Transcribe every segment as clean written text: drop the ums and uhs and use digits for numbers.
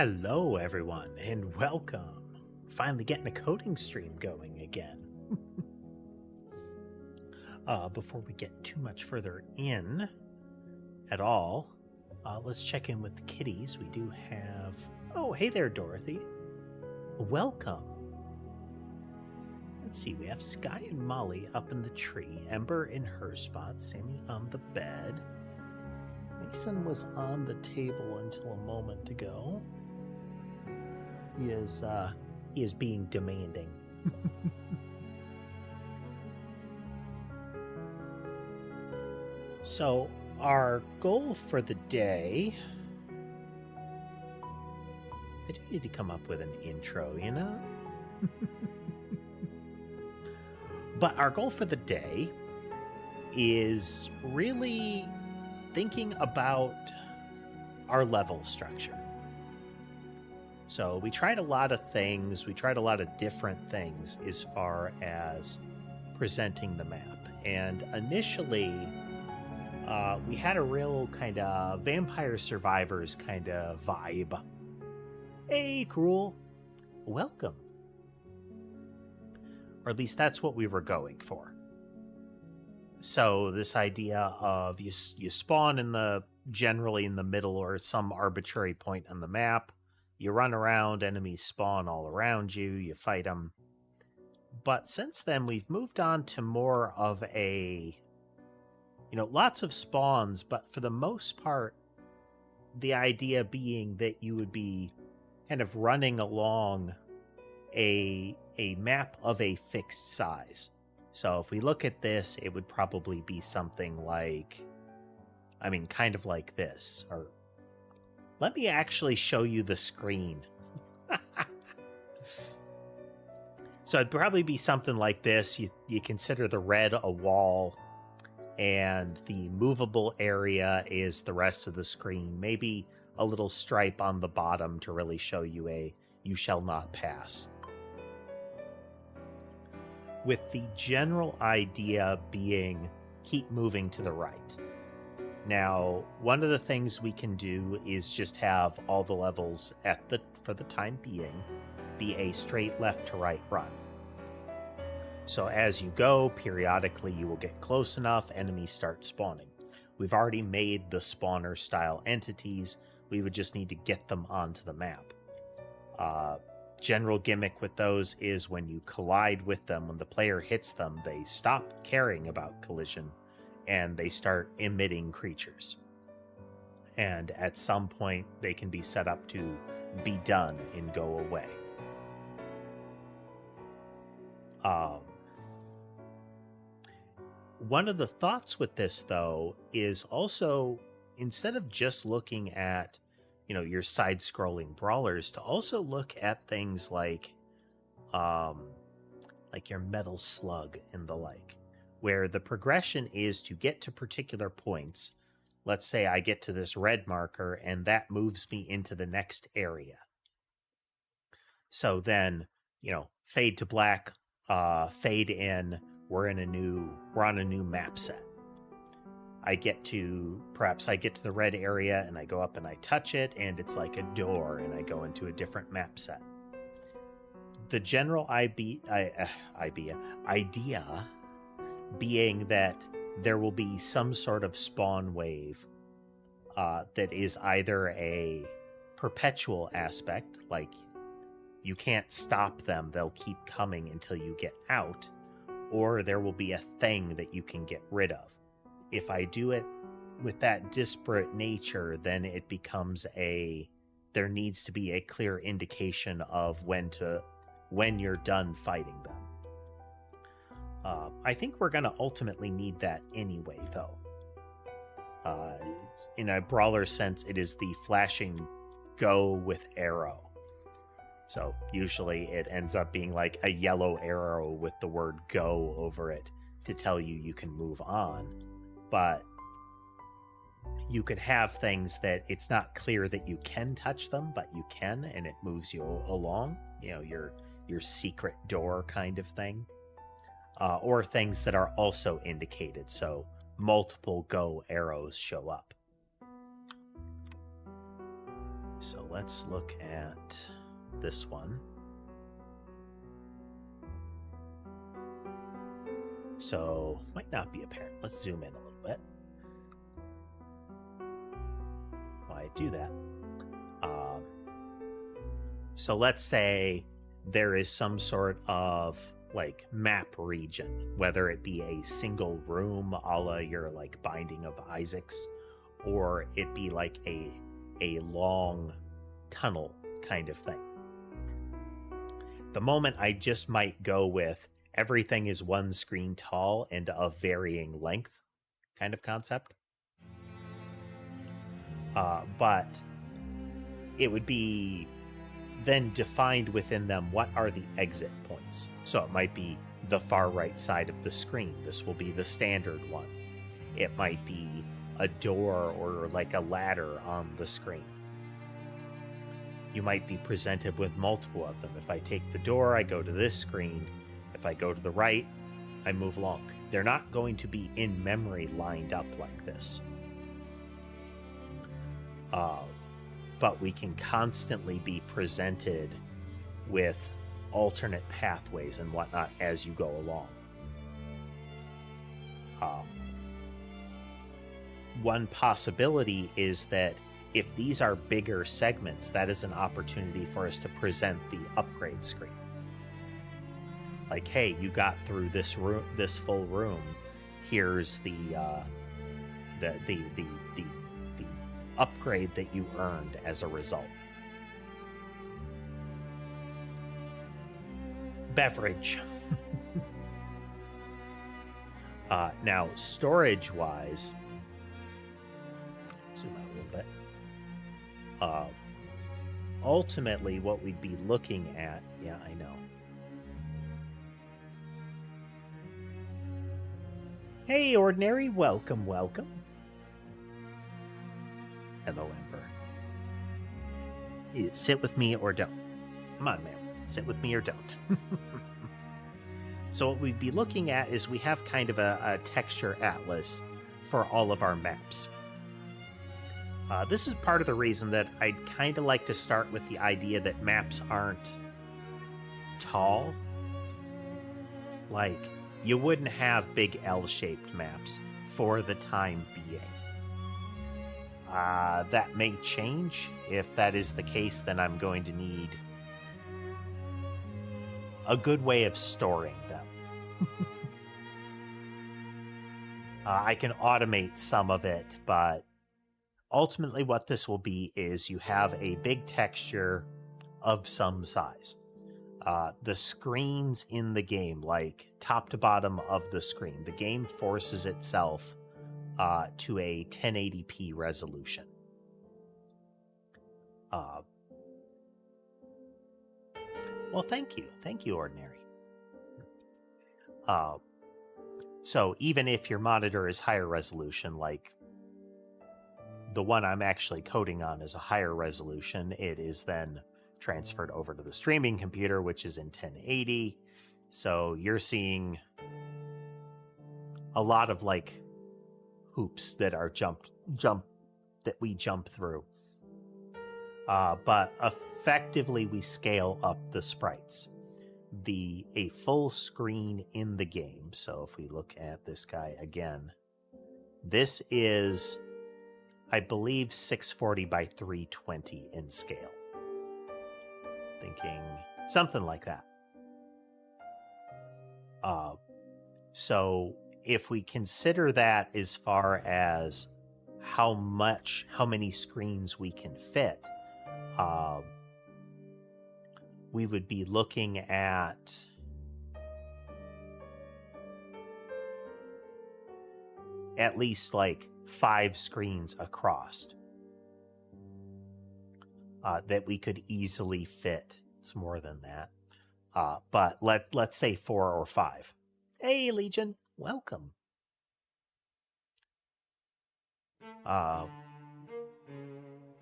Hello, everyone, and welcome. Finally getting a coding stream going again. Before we get too much further in at all, let's check in with the kitties. We do have... Oh, hey there, Dorothy. Welcome. Let's see, we have Sky and Molly up in the tree, Ember in her spot, Sammy on the bed. Mason was on the table until a moment ago. He is being demanding. So our goal for the day, I do need to come up with an intro, you know? But our goal for the day is really thinking about our level structure. So we tried a lot of things. We tried a lot of different things as far as presenting the map. And initially, we had a real kind of Vampire Survivors kind of vibe. Hey, Cruel. Welcome. Or at least that's what we were going for. So this idea of you spawn generally in the middle or some arbitrary point on the map. You run around, enemies spawn all around you, you fight them. But since then, we've moved on to more of a, lots of spawns, but for the most part, the idea being that you would be kind of running along a map of a fixed size. So if we look at this, it would probably be something like, kind of like this. Or let me actually show you the screen. So it'd probably be something like this. You consider the red a wall, and the movable area is the rest of the screen. Maybe a little stripe on the bottom to really show you you shall not pass. With the general idea being keep moving to the right. Now, one of the things we can do is just have all the levels for the time being be a straight left to right run. So as you go, periodically you will get close enough, enemies start spawning. We've already made the spawner style entities. We would just need to get them onto the map. General gimmick with those is when you collide with them, when the player hits them, they stop caring about collision and they start emitting creatures. And at some point, they can be set up to be done and go away. One of the thoughts with this, though, is also, instead of just looking at your side-scrolling brawlers, to also look at things like your Metal Slug and the like, where the progression is to get to particular points. Let's say I get to this red marker, and that moves me into the next area. So then, fade to black, fade in. We're on a new map set. Perhaps I get to the red area and I go up and I touch it and it's like a door and I go into a different map set. The general idea being that there will be some sort of spawn wave that is either a perpetual aspect, like you can't stop them, they'll keep coming until you get out, or there will be a thing that you can get rid of. If I do it with that disparate nature, then it becomes there needs to be a clear indication of when you're done fighting them. I think we're going to ultimately need that anyway, though. In a brawler sense, it is the flashing go with arrow. So usually it ends up being like a yellow arrow with the word go over it to tell you can move on. But you could have things that it's not clear that you can touch them, but you can, and it moves you along. Your secret door kind of thing. Or things that are also indicated, so multiple go arrows show up. So let's look at this one. So might not be apparent. Let's zoom in a little bit. While I do that. So let's say there is some sort of like map region, whether it be a single room a la your like Binding of Isaacs, or it be like a long tunnel kind of thing. The moment I just might go with everything is one screen tall and of varying length kind of concept. But it would be then defined within them what are the exit points. So it might be the far right side of the screen. This will be the standard one. It might be a door or like a ladder on the screen. You might be presented with multiple of them. If I take the door, I go to this screen. If I go to the right, I move along. They're not going to be in memory lined up like this. But we can constantly be presented with alternate pathways and whatnot as you go along. One possibility is that if these are bigger segments, that is an opportunity for us to present the upgrade screen. Like, hey, you got through this room, this full room. Here's the upgrade that you earned as a result. Beverage. Now, storage-wise, zoom out a little bit. Ultimately, what we'd be looking at, yeah, I know. Hey, Ordinary, welcome, welcome. Hello, Ember. You sit with me or don't. Come on, man. Sit with me or don't. So what we'd be looking at is we have kind of a texture atlas for all of our maps. This is part of the reason that I'd kind of like to start with the idea that maps aren't tall. Like, you wouldn't have big L-shaped maps for the time being. That may change. If that is the case, then I'm going to need a good way of storing them. I can automate some of it, but ultimately what this will be is you have a big texture of some size. The screens in the game, like top to bottom of the screen, the game forces itself to a 1080p resolution. Well, thank you. Thank you, Ordinary. So even if your monitor is higher resolution, like the one I'm actually coding on is a higher resolution, it is then transferred over to the streaming computer, which is in 1080. So you're seeing a lot of like hoops that are that we jump through. But effectively we scale up the sprites. A full screen in the game. So if we look at this guy again, this is, I believe, 640 by 320 in scale. Thinking something like that. So if we consider that as far as how many screens we can fit, we would be looking at least like 5 screens across that we could easily fit. It's more than that. But let's say 4 or 5. Hey, Legion, welcome.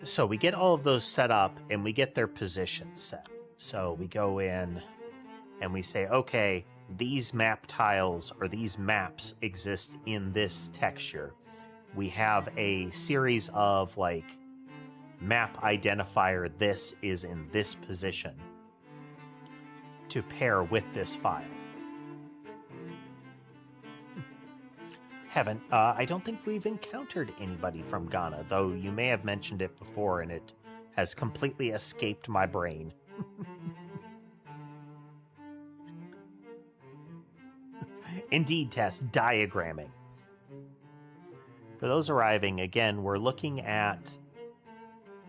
So we get all of those set up and we get their positions set. So we go in and we say, okay, these map tiles or these maps exist in this texture. We have a series of like map identifier this is in this position to pair with this file. I don't think we've encountered anybody from Ghana, though you may have mentioned it before and it has completely escaped my brain. Indeed, Tess, diagramming. For those arriving, again, we're looking at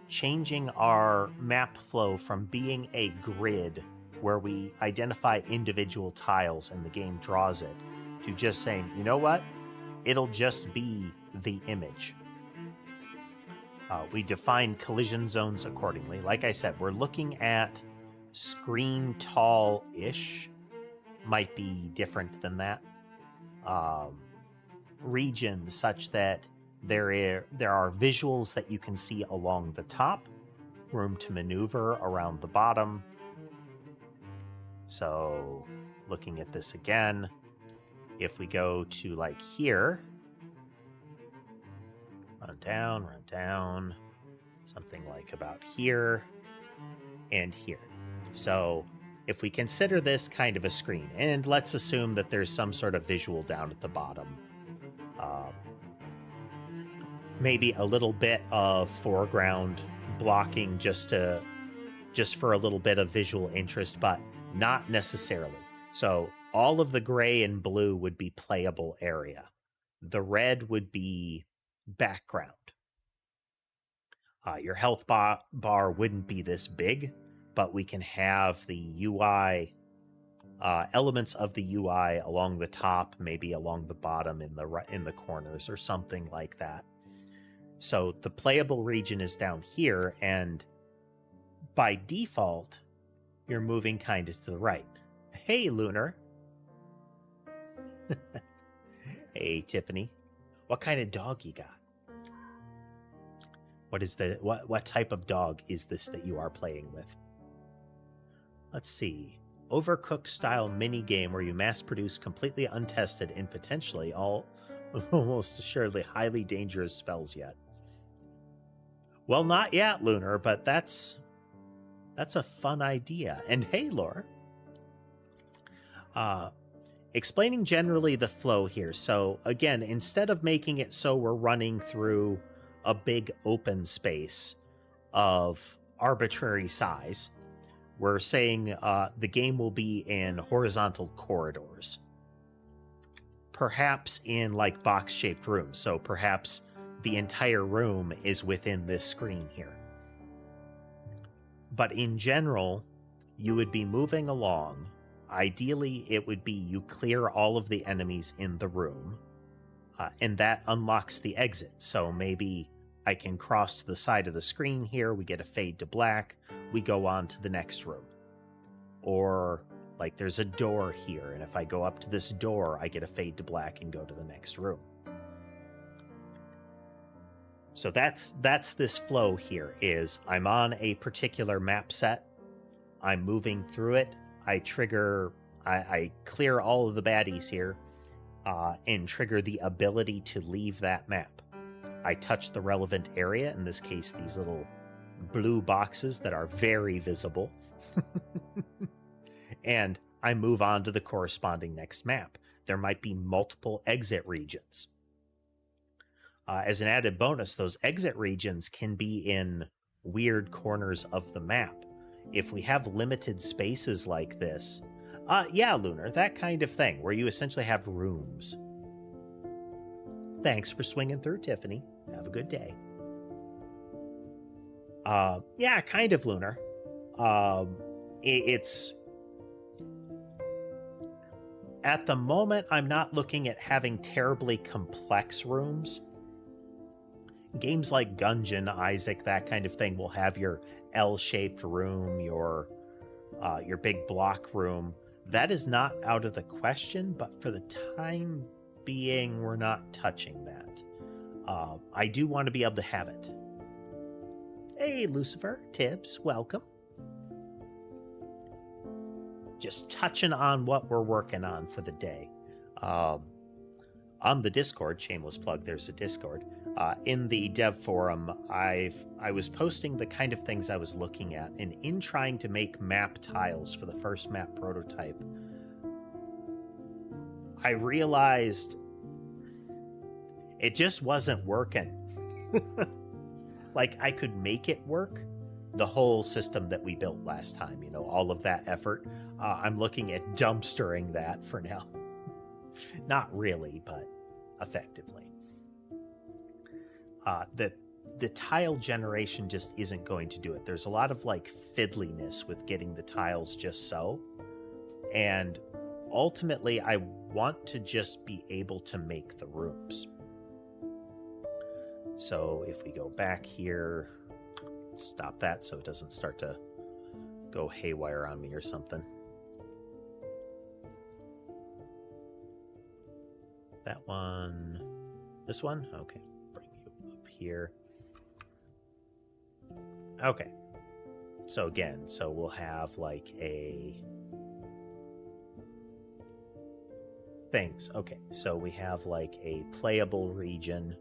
changing our map flow from being a grid where we identify individual tiles and the game draws it, to just saying, you know what? It'll just be the image. We define collision zones accordingly. Like I said, we're looking at screen tall-ish. Might be different than that. Regions such that there are visuals that you can see along the top, room to maneuver around the bottom. So looking at this again, if we go to like here, run down, something like about here and here. So if we consider this kind of a screen, and let's assume that there's some sort of visual down at the bottom, maybe a little bit of foreground blocking just for a little bit of visual interest, but not necessarily. So all of the gray and blue would be playable area. The red would be background. Your health bar wouldn't be this big, but we can have the UI, elements of the UI along the top, maybe along the bottom in the corners or something like that. So the playable region is down here, and by default, you're moving kind of to the right. Hey, Lunar. Hey, Tiffany. What kind of dog you got? What type of dog is this that you are playing with? Let's see. Overcooked style mini game where you mass produce completely untested and potentially almost assuredly highly dangerous spells yet. Well, not yet, Lunar, but that's a fun idea. And hey, Laura. Explaining generally the flow here. So again, instead of making it so we're running through a big open space of arbitrary size, we're saying the game will be in horizontal corridors. Perhaps in like box-shaped rooms. So perhaps the entire room is within this screen here. But in general, you would be moving along. Ideally, it would be you clear all of the enemies in the room, and that unlocks the exit. So maybe I can cross to the side of the screen here, we get a fade to black, we go on to the next room. Or, like, there's a door here, and if I go up to this door, I get a fade to black and go to the next room. So that's this flow here, is I'm on a particular map set, I'm moving through it, I clear all of the baddies here, and trigger the ability to leave that map. I touch the relevant area, in this case these little blue boxes that are very visible, and I move on to the corresponding next map. There might be multiple exit regions. As an added bonus, those exit regions can be in weird corners of the map. If we have limited spaces like this, yeah, Lunar, that kind of thing, where you essentially have rooms. Thanks for swinging through, Tiffany. Have a good day. Yeah, kind of, Lunar. It's... At the moment, I'm not looking at having terribly complex rooms. Games like Gungeon, Isaac, that kind of thing will have your L-shaped room, your big block room. That is not out of the question, but for the time being, we're not touching that. I do want to be able to have it. Hey, Lucifer, Tibbs, welcome. Just touching on what we're working on for the day. on the Discord, shameless plug, there's a Discord. In the dev forum, I was posting the kind of things I was looking at, and in trying to make map tiles for the first map prototype, I realized it just wasn't working. Like, I could make it work, the whole system that we built last time, you know, all of that effort. I'm looking at dumpstering that for now. Not really, but effectively. The tile generation just isn't going to do it. There's a lot of like fiddliness with getting the tiles just so. And ultimately, I want to just be able to make the rooms. So if we go back here, stop that so it doesn't start to go haywire on me or something. That one, this one, okay, bring you up here. Okay, so again, so we'll have like a things. Okay, so we have like a playable region.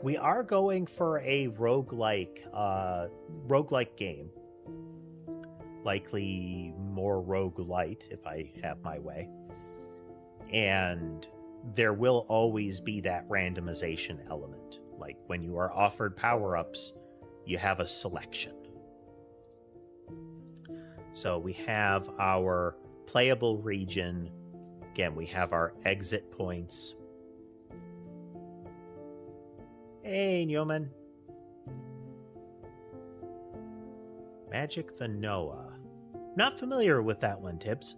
We are going for a roguelike game. Likely more roguelite if I have my way. And there will always be that randomization element. Like when you are offered power-ups, you have a selection. So we have our playable region. Again, we have our exit points. Hey, Newman. Magic the Noah. Not familiar with that one, Tibbs.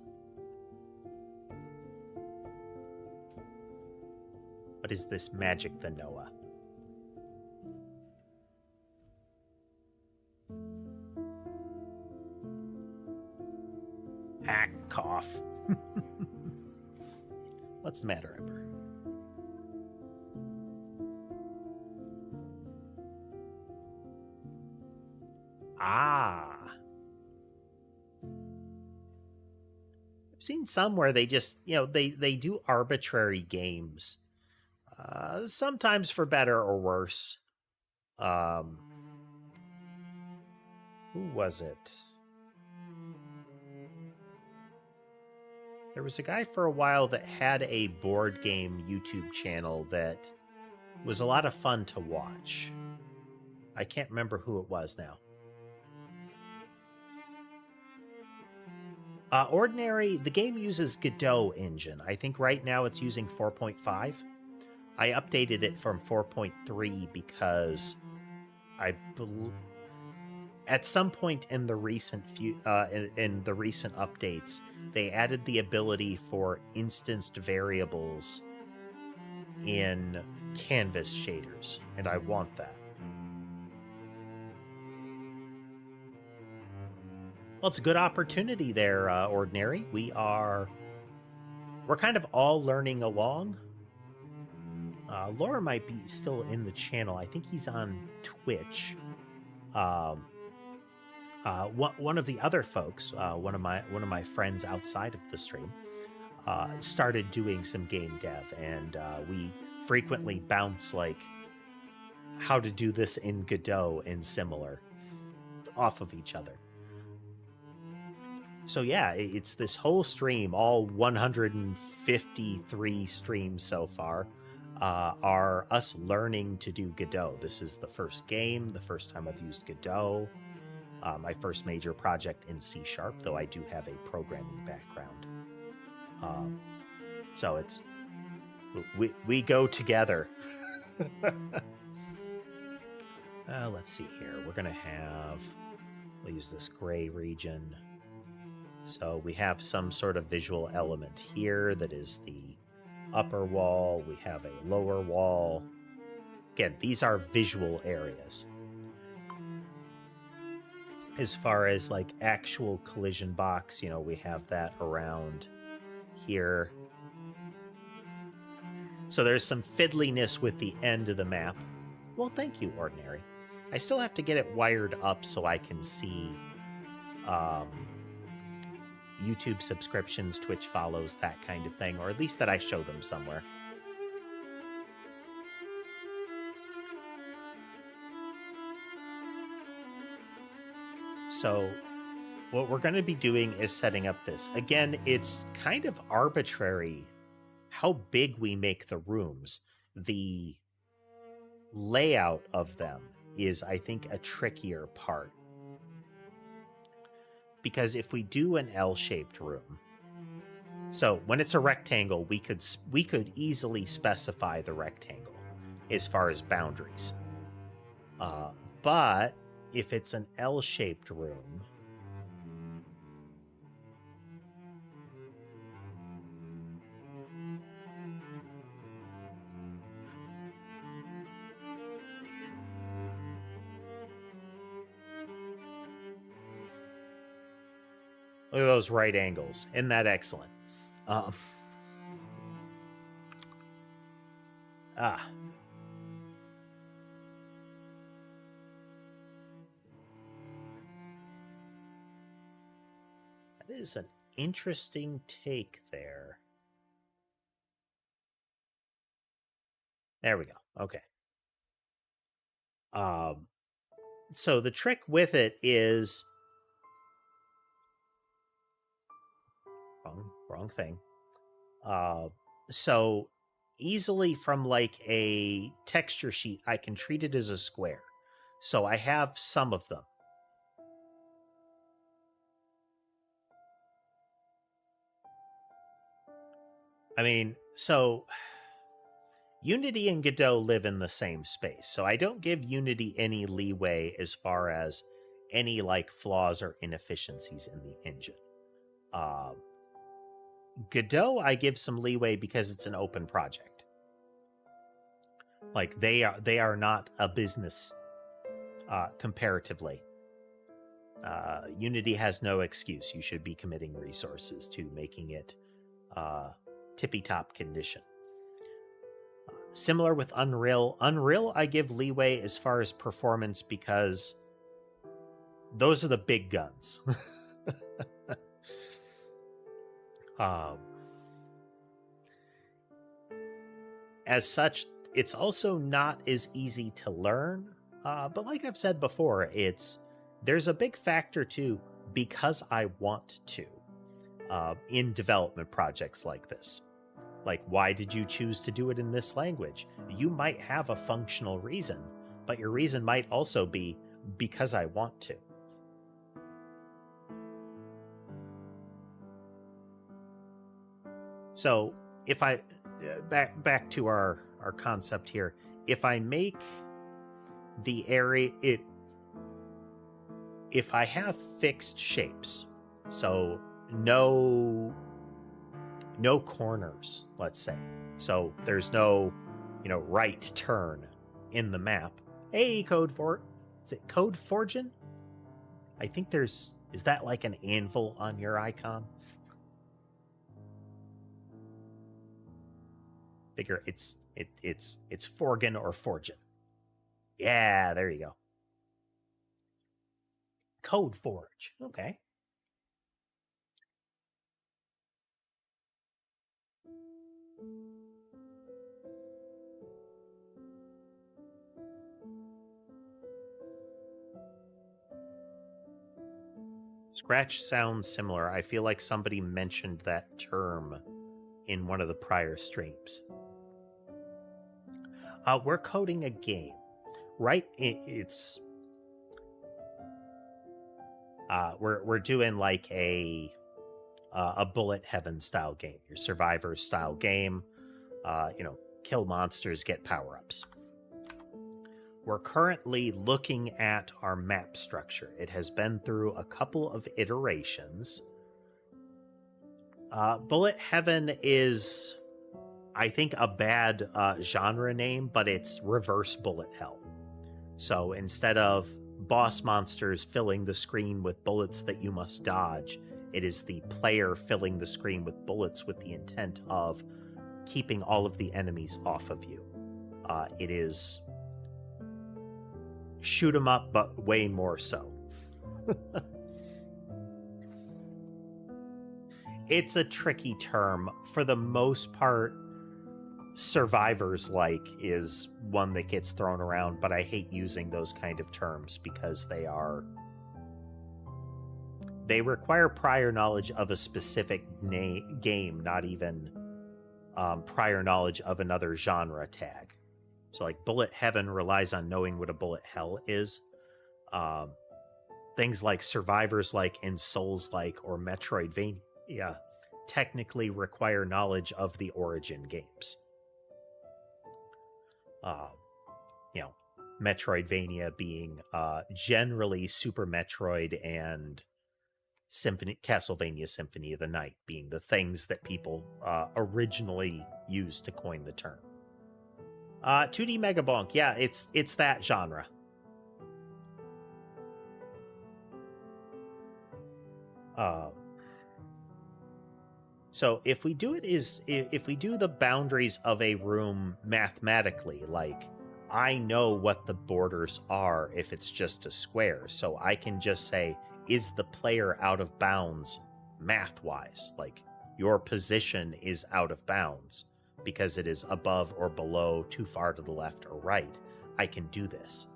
What is this Magic the Noah? Hack, cough. What's the matter, Ember? Ah. I've seen some where they just, you know, they do arbitrary games. Sometimes for better or worse. Who was it? There was a guy for a while that had a board game YouTube channel that was a lot of fun to watch. I can't remember who it was now. Ordinary, the game uses Godot engine. I think right now it's using 4.5. I updated it from 4.3 because at some point in the recent in the recent updates, they added the ability for instanced variables in canvas shaders, and I want that. Well, it's a good opportunity there, Ordinary. We're kind of all learning along. Laura might be still in the channel. I think he's on Twitch. One of the other folks, one of my friends outside of the stream, started doing some game dev, and we frequently bounce like how to do this in Godot and similar off of each other. So yeah, it's this whole stream, all 153 streams so far, are us learning to do Godot. This is the first game, the first time I've used Godot, my first major project in C#, though I do have a programming background. So it's, we go together. Let's see here. We're going to we'll use this gray region. So we have some sort of visual element here that is the upper wall. We have a lower wall. Again, these are visual areas. As far as like actual collision box, you know, we have that around here. So there's some fiddliness with the end of the map. Well, thank you, Ordinary. I still have to get it wired up so I can see YouTube subscriptions, Twitch follows, that kind of thing, or at least that I show them somewhere. So what we're going to be doing is setting up this. Again, it's kind of arbitrary how big we make the rooms. The layout of them is, I think, a trickier part. Because if we do an L-shaped room, so when it's a rectangle, we could easily specify the rectangle as far as boundaries. But if it's an L-shaped room, look at those right angles. Isn't that excellent? That is an interesting take there. There we go. Okay. So the trick with it is wrong thing. So easily from like a texture sheet, I can treat it as a square. So I have some of them. I mean, so Unity and Godot live in the same space. So I don't give Unity any leeway as far as any like flaws or inefficiencies in the engine. Godot, I give some leeway because it's an open project. Like they are not a business comparatively. Unity has no excuse. You should be committing resources to making it tippy-top condition. Similar with Unreal. Unreal, I give leeway as far as performance because those are the big guns. As such, it's also not as easy to learn. But like I've said before, there's a big factor too, because I want to, in development projects like this. Like, why did you choose to do it in this language? You might have a functional reason, but your reason might also be because I want to. So if I back to our concept here, if I make the area if I have fixed shapes, so no corners, let's say, so there's no right turn in the map. Hey, is it Code Forgin? I think is that like an anvil on your icon? Figure it's Forgin or Forgin. Yeah, there you go. Code Forge. Okay. Scratch sounds similar. I feel like somebody mentioned that term in one of the prior streams. We're coding a game, right? It's we're doing like a bullet heaven style game, your survivor style game. Kill monsters, get power-ups. We're currently looking at our map structure. It has been through a couple of iterations. Bullet Heaven is, I think, a bad genre name, but it's reverse bullet hell. So instead of boss monsters filling the screen with bullets that you must dodge, it is the player filling the screen with bullets with the intent of keeping all of the enemies off of you. It is shoot 'em up, but way more so. It's a tricky term. For the most part, survivors-like is one that gets thrown around, but I hate using those kind of terms because they require prior knowledge of a specific game, not even prior knowledge of another genre tag. So like bullet heaven relies on knowing what a bullet hell is. Things like survivors-like and souls-like or Metroidvania technically require knowledge of the origin games. Metroidvania being generally Super Metroid and Castlevania Symphony of the Night being the things that people originally used to coin the term. 2D Megabonk, yeah, it's that genre. So if we do the boundaries of a room mathematically, like I know what the borders are if it's just a square, so I can just say, is the player out of bounds math-wise? Like your position is out of bounds because it is above or below, too far to the left or right. I can do this.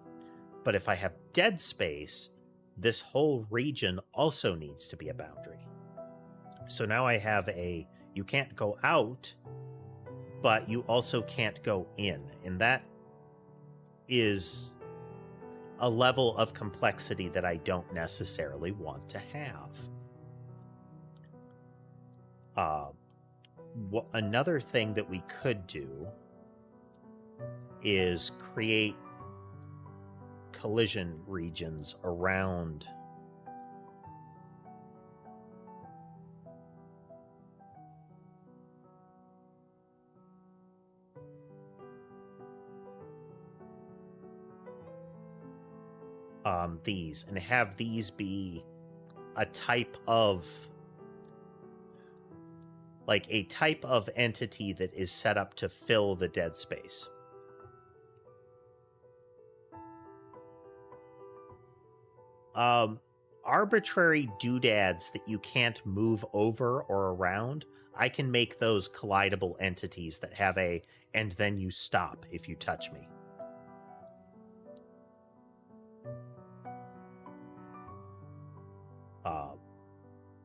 But if I have dead space, this whole region also needs to be a boundary. So now I have you can't go out, but you also can't go in. And that is a level of complexity that I don't necessarily want to have. Another thing that we could do is create collision regions around these, and have these be a type of entity that is set up to fill the dead space. Arbitrary doodads that you can't move over or around, I can make those collidable entities that have and then you stop if you touch me.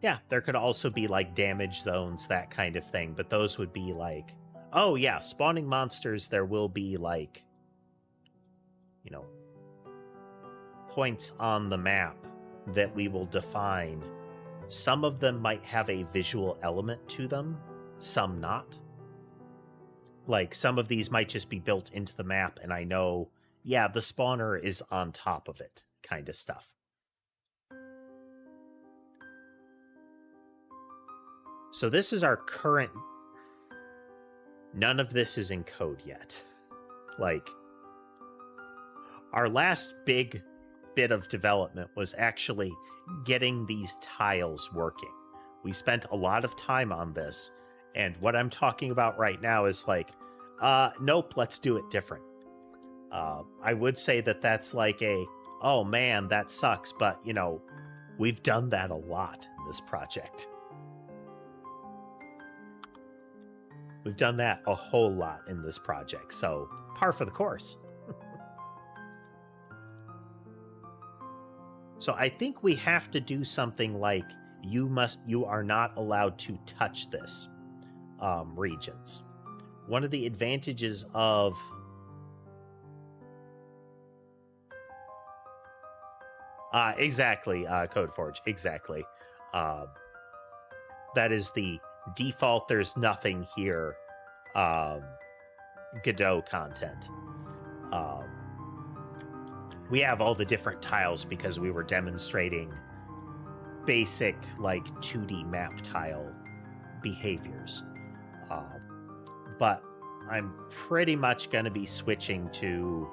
Yeah, there could also be like damage zones, that kind of thing, but those would be like, oh yeah, spawning monsters, there will be like, points on the map that we will define. Some of them might have a visual element to them, some not. Like some of these might just be built into the map and I know, yeah, the spawner is on top of it, kind of stuff. So this is our current... None of this is in code yet. Like, our last big bit of development was actually getting these tiles working. We spent a lot of time on this, and what I'm talking about right now is like, nope, let's do it different. I would say that that's like oh man, that sucks, but, we've done that a lot in this project. We've done that a whole lot in this project, so par for the course. So I think we have to do something like you are not allowed to touch this regions. One of the advantages of exactly, Codeforge, exactly. That is the default there's nothing here Godot content. We have all the different tiles because we were demonstrating basic like 2D map tile behaviors. But I'm pretty much going to be switching to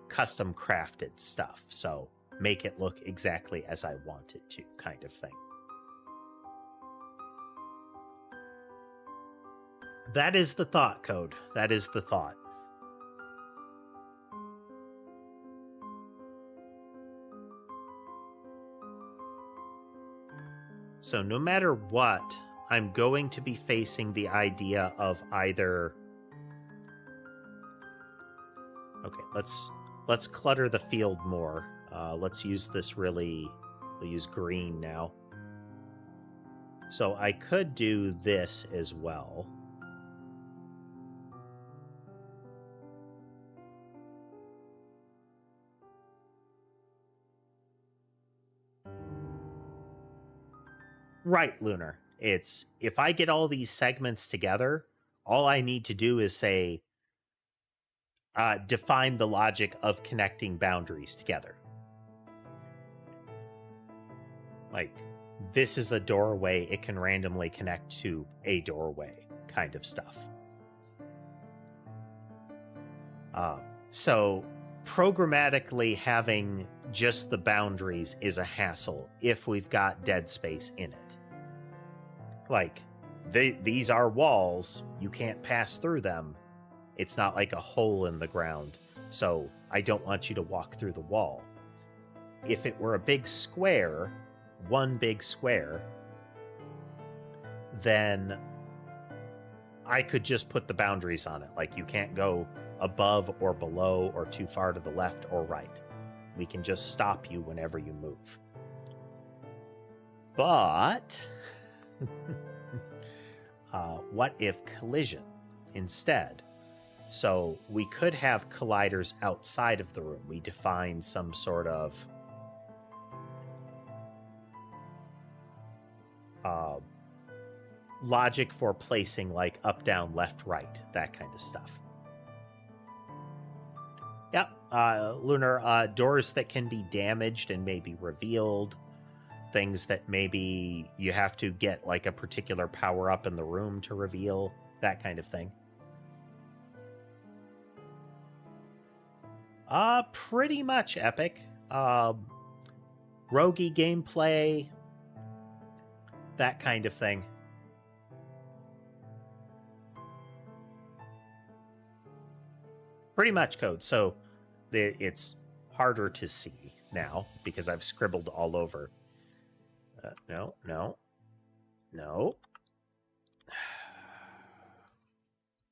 custom crafted stuff, so make it look exactly as I want it to, kind of thing. That is the thought, Code. That is the thought. So no matter what, I'm going to be facing the idea of either... Okay, let's clutter the field more. Let's use this really... We'll use green now. So I could do this as well. Right, Lunar. It's, if I get all these segments together, all I need to do is say, define the logic of connecting boundaries together. Like, this is a doorway, it can randomly connect to a doorway kind of stuff. So programmatically having just the boundaries is a hassle if we've got dead space in it. Like, these are walls, you can't pass through them. It's not like a hole in the ground, so I don't want you to walk through the wall. If it were a big square, one big square, then I could just put the boundaries on it. Like, you can't go above or below or too far to the left or right. We can just stop you whenever you move. But what if collision instead? So we could have colliders outside of the room. We define some sort of logic for placing, like, up, down, left, right, that kind of stuff. Yep, Lunar, doors that can be damaged and maybe revealed, things that maybe you have to get, like, a particular power up in the room to reveal, that kind of thing. Pretty much epic. Roguey gameplay, that kind of thing. Pretty much code. So it's harder to see now because I've scribbled all over. No.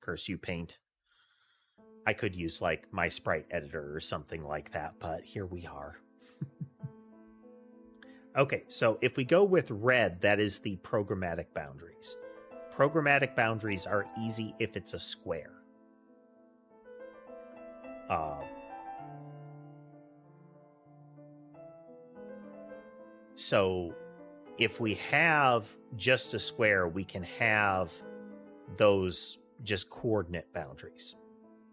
Curse you, Paint. I could use, like, my sprite editor or something like that, but here we are. Okay, so if we go with red, that is the programmatic boundaries. Programmatic boundaries are easy if it's a square. So if we have just a square, we can have those just coordinate boundaries.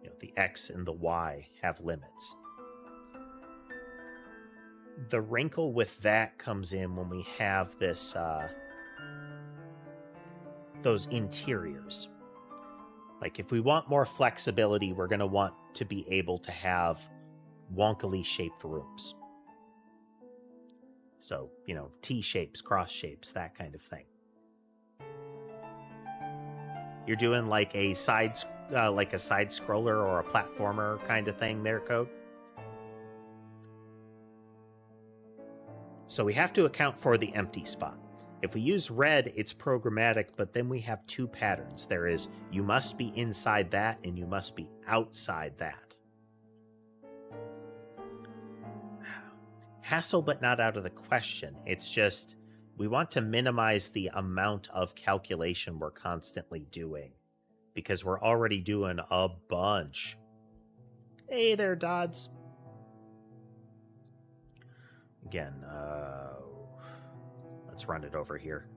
You know, the X and the Y have limits. The wrinkle with that comes in when we have this, those interiors. Like, if we want more flexibility, we're going to want to be able to have wonkily shaped rooms. So, you know, T shapes, cross shapes, that kind of thing. You're doing like a side scroller or a platformer kind of thing there, Code. So we have to account for the empty spot. If we use red, it's programmatic, but then we have two patterns. There is, you must be inside that, and you must be outside that. Hassle, but not out of the question. It's just, we want to minimize the amount of calculation we're constantly doing, because we're already doing a bunch. Hey there, Dodds. Again, let's run it over here.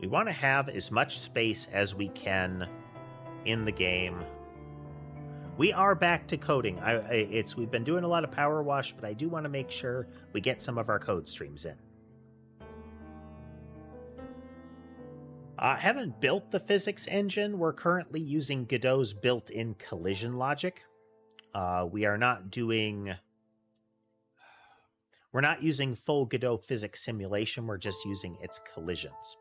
We want to have as much space as we can in the game. We are back to coding. We've been doing a lot of power wash, but I do want to make sure we get some of our code streams in. Haven't built the physics engine. We're currently using Godot's built-in collision logic. We're not using full Godot physics simulation. We're just using its collisions.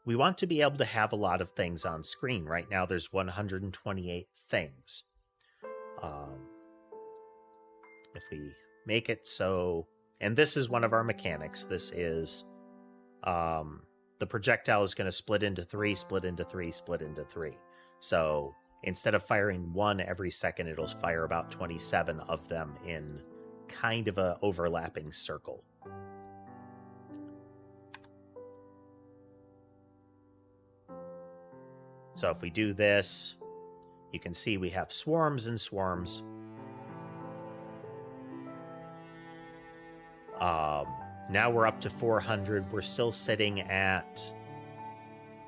We want to be able to have a lot of things on screen. Right now, there's 128 things. If we make it so, and this is one of our mechanics. This is the projectile is going to split into 3, split into 3, split into 3. So instead of firing 1 every second, it'll fire about 27 of them in kind of a overlapping circle. So if we do this, you can see we have swarms and swarms. Now we're up to 400. We're still sitting at,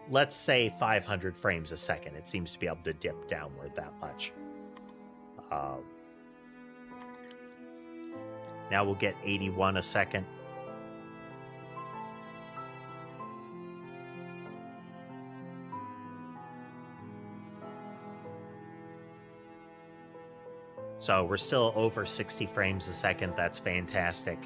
let's say, 500 frames a second. It seems to be able to dip downward that much. Now we'll get 81 a second. So we're still over 60 frames a second. That's fantastic.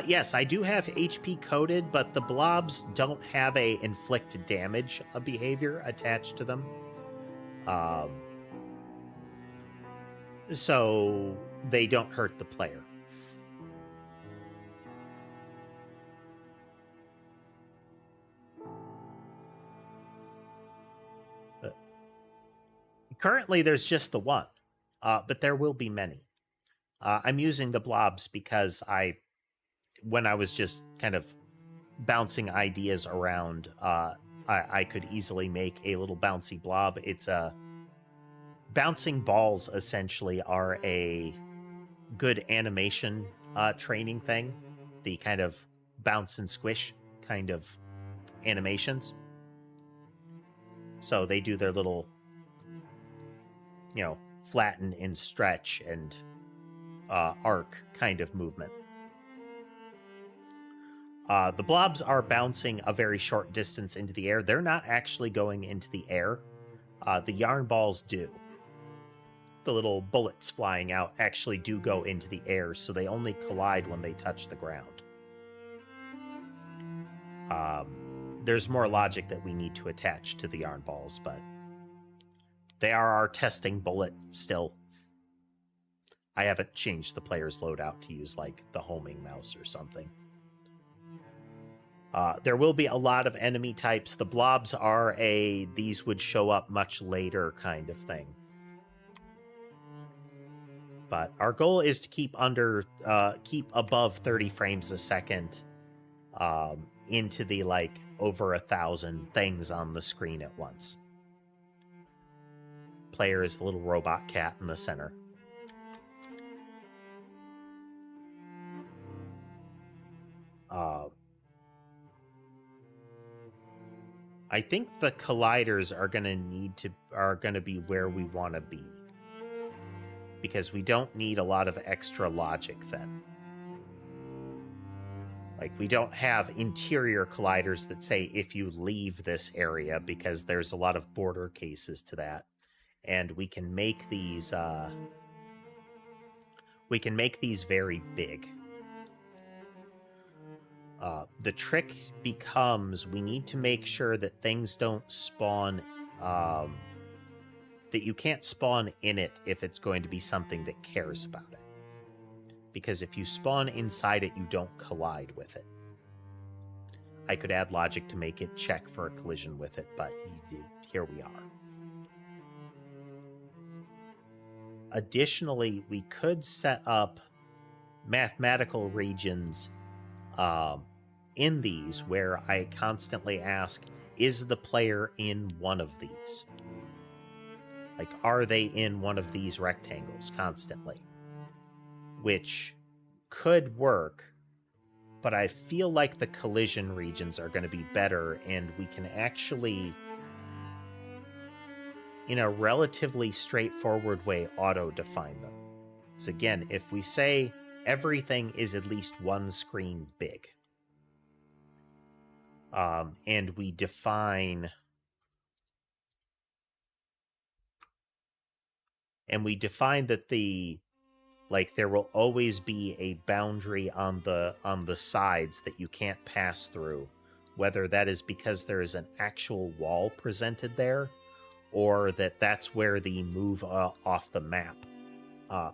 Yes, I do have HP coded, but the blobs don't have a inflict damage behavior attached to them. So they don't hurt the player. Currently, there's just the one, but there will be many. I'm using the blobs because when I was just kind of bouncing ideas around, I could easily make a little bouncy blob. It's bouncing balls essentially are a good animation training thing. The kind of bounce and squish kind of animations. So they do their little, flatten and stretch and arc kind of movement. The blobs are bouncing a very short distance into the air. They're not actually going into the air. The yarn balls do. The little bullets flying out actually do go into the air, so they only collide when they touch the ground. There's more logic that we need to attach to the yarn balls, but they are our testing bullet still. I haven't changed the player's loadout to use like the homing mouse or something. There will be a lot of enemy types. The blobs are these would show up much later kind of thing. But our goal is to keep above 30 frames a second into the over 1,000 things on the screen at once. Player is the little robot cat in the center. I think the colliders are going to be where we want to be, because we don't need a lot of extra logic then. We don't have interior colliders that say if you leave this area, because there's a lot of border cases to that. And we can make these very big. The trick becomes we need to make sure that things don't spawn, that you can't spawn in it if it's going to be something that cares about it. Because if you spawn inside it, you don't collide with it. I could add logic to make it check for a collision with it, but here we are. Additionally, we could set up mathematical regions in these where I constantly ask, is the player in one of these? Are they in one of these rectangles constantly? Which could work, but I feel like the collision regions are going to be better, and we can actually, in a relatively straightforward way, auto-define them. So again, if we say everything is at least one screen big, and we define that there will always be a boundary on the sides that you can't pass through, whether that is because there is an actual wall presented there, or that that's where the move off the map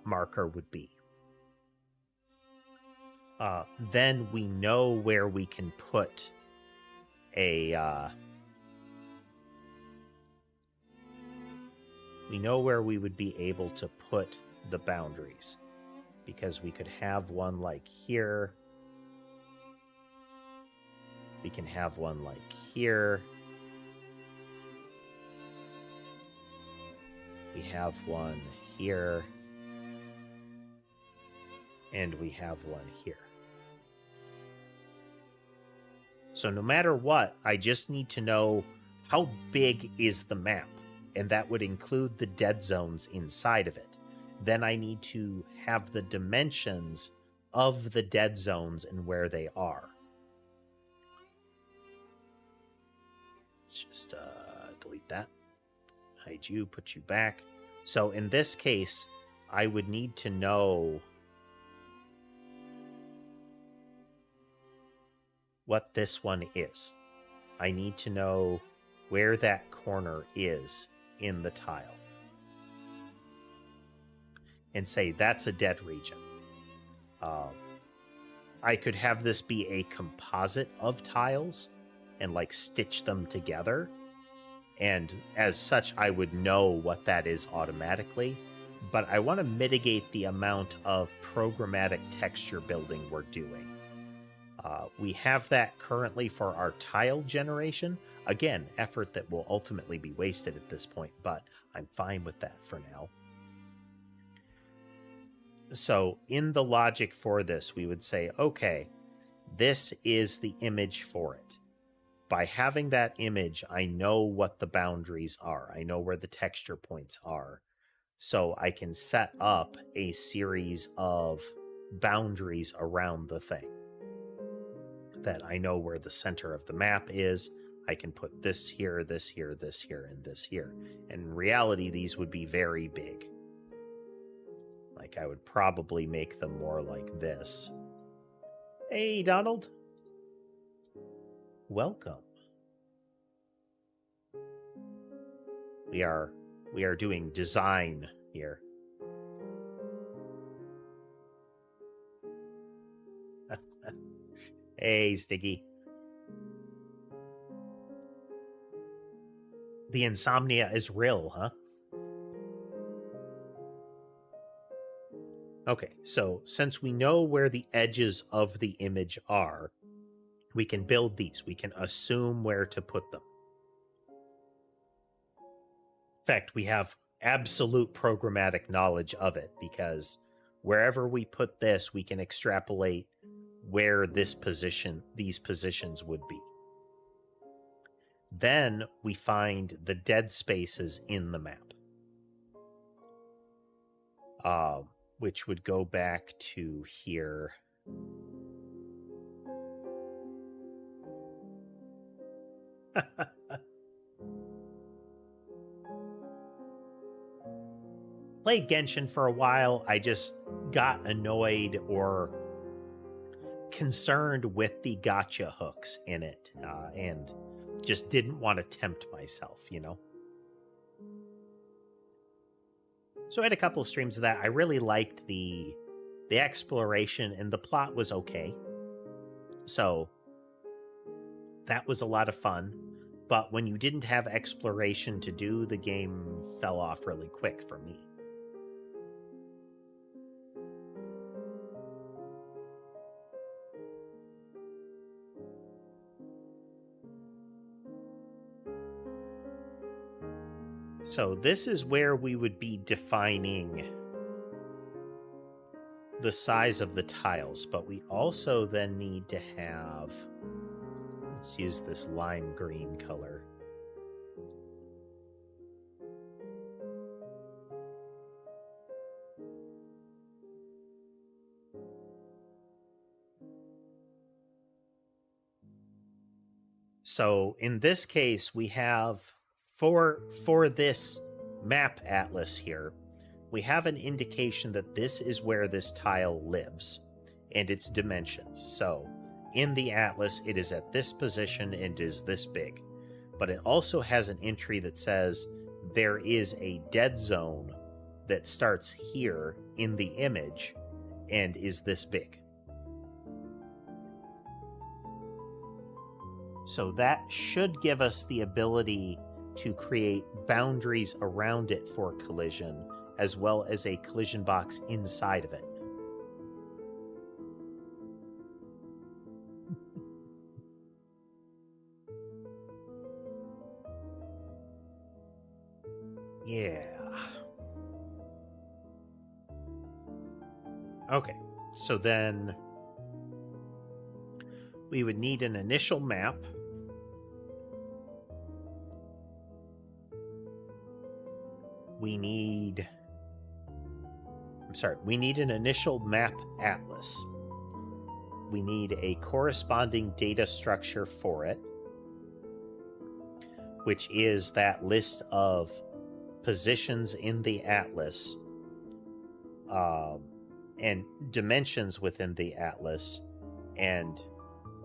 marker would be. Then we know where we can put we know where we would be able to put the boundaries, because we could have one like here. We can have one like here. We have one here. And we have one here. So no matter what, I just need to know how big is the map, and that would include the dead zones inside of it. Then I need to have the dimensions of the dead zones and where they are. Let's just delete that. Hide you, put you back. So in this case, I would need to know what this one is. I need to know where that corner is in the tile. And say that's a dead region. I could have this be a composite of tiles and like stitch them together. And as such, I would know what that is automatically. But I want to mitigate the amount of programmatic texture building we're doing. We have that currently for our tile generation. Again, effort that will ultimately be wasted at this point, but I'm fine with that for now. So in the logic for this, we would say, okay, this is the image for it. By having that image, I know what the boundaries are. I know where the texture points are. So I can set up a series of boundaries around the thing. That I know where the center of the map is. I can put this here, this here, this here, and this here. And in reality, these would be very big. Like, I would probably make them more like this. Hey, Donald. Welcome. We are doing design here. Hey, Stiggy. The insomnia is real, huh? Okay, so since we know where the edges of the image are, we can build these. We can assume where to put them. In fact, we have absolute programmatic knowledge of it, because wherever we put this, we can extrapolate where these positions would be. Then we find the dead spaces in the map, which would go back to here. Played Genshin for a while. I just got annoyed or concerned with the gotcha hooks in it, and just didn't want to tempt myself, you know? So I had a couple of streams of that. I really liked the exploration, and the plot was okay. So that was a lot of fun. But when you didn't have exploration to do, the game fell off really quick for me. So this is where we would be defining the size of the tiles, but we also then need to have, let's use this lime green color. So in this case, we have for this map atlas here, we have an indication that this is where this tile lives and its dimensions. So in the atlas, it is at this position and is this big. But it also has an entry that says there is a dead zone that starts here in the image and is this big. So that should give us the ability to create boundaries around it for collision, as well as a collision box inside of it. Yeah. Okay, so then we would need an initial map. We need an initial map atlas. We need a corresponding data structure for it, which is that list of positions in the atlas and dimensions within the atlas and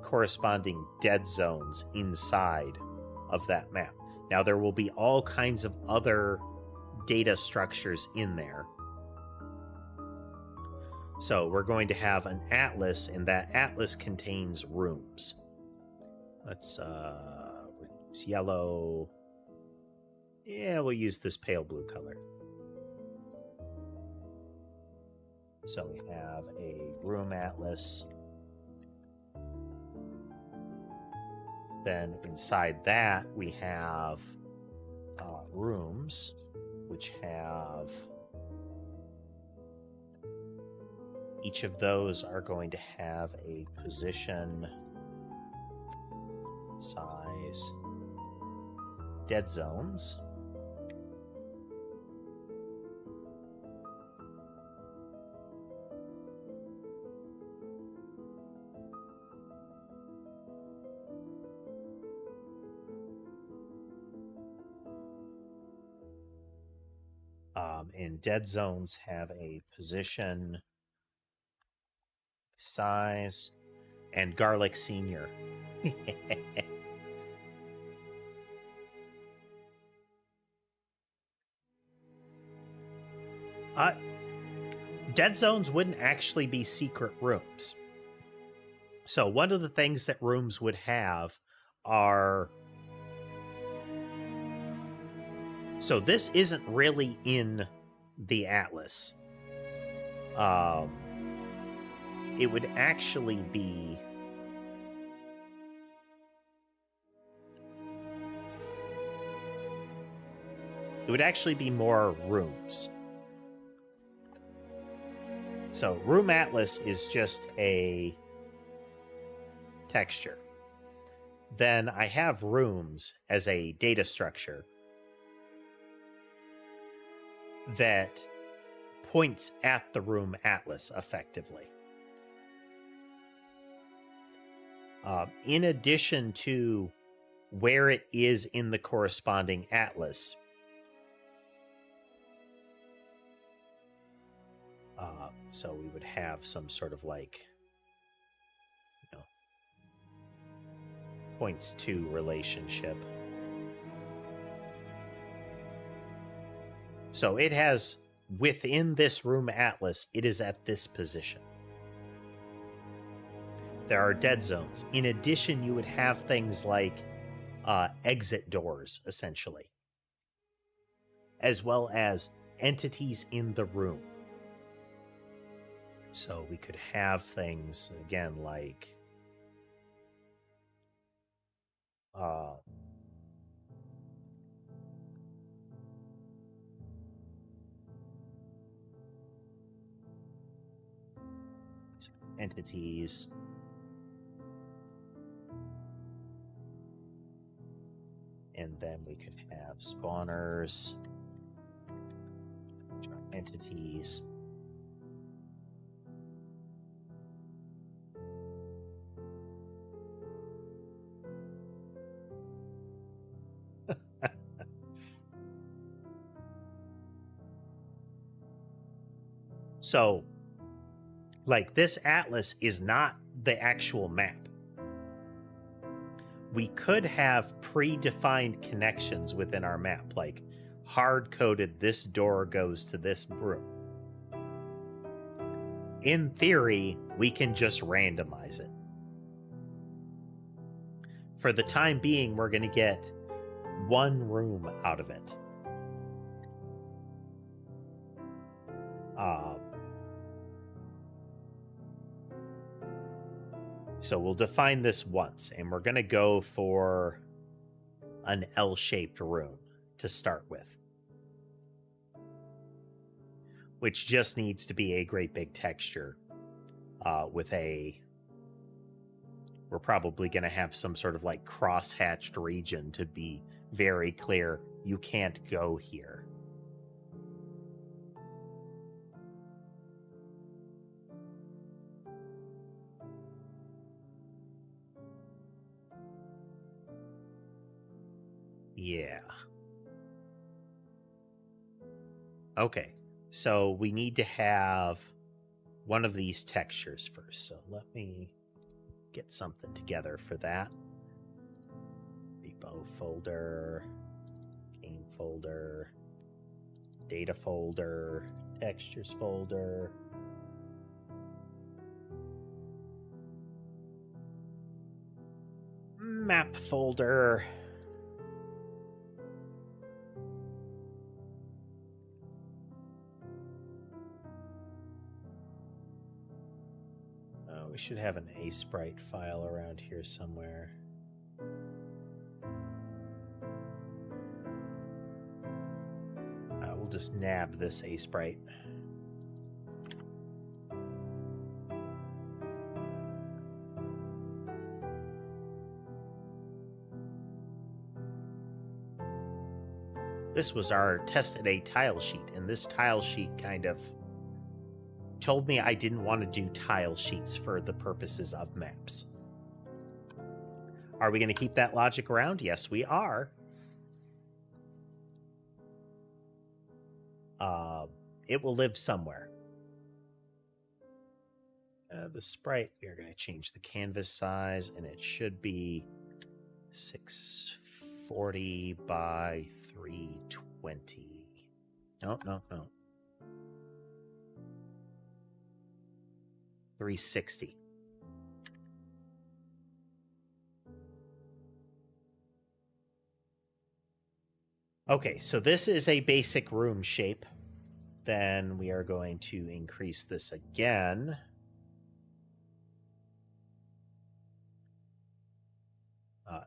corresponding dead zones inside of that map. Now, there will be all kinds of other data structures in there. So we're going to have an atlas, and that atlas contains rooms. Let's use yellow. Yeah, we'll use this pale blue color. So we have a room atlas. Then inside that we have rooms, which have each of those are going to have a position, size, dead zones. And dead zones have a position, size, and Garlic Senior. Dead zones wouldn't actually be secret rooms. So one of the things that rooms would have are... So this isn't really in the atlas. It would actually be... It would actually be more rooms. So room atlas is just a texture. Then I have rooms as a data structure that points at the room atlas effectively. In addition to where it is in the corresponding atlas, so we would have some sort of like, you know, points to relationship. So it has, within this room atlas, it is at this position. There are dead zones. In addition, you would have things like exit doors, essentially, as well as entities in the room. So we could have things, again, like entities. And then we could have spawners, which are entities. So, like, this atlas is not the actual map. We could have predefined connections within our map. Like, hard-coded this door goes to this room. In theory, we can just randomize it. For the time being, we're going to get one room out of it. So we'll define this once, and we're going to go for an L-shaped room to start with, which just needs to be a great big texture with a... We're probably going to have some sort of like cross-hatched region to be very clear. You can't go here. Yeah. Okay, so we need to have one of these textures first. So let me get something together for that. Repo folder, game folder, data folder, textures folder. Map folder. We should have an A-sprite file around here somewhere. We'll just nab this A-sprite. This was our tested a tile sheet, and this tile sheet kind of told me I didn't want to do tile sheets for the purposes of maps. Are we going to keep that logic around? Yes, we are. It will live somewhere. The sprite, we are going to change the canvas size, and it should be 640 by 320. No. 360. Okay, so this is a basic room shape. Then we are going to increase this again.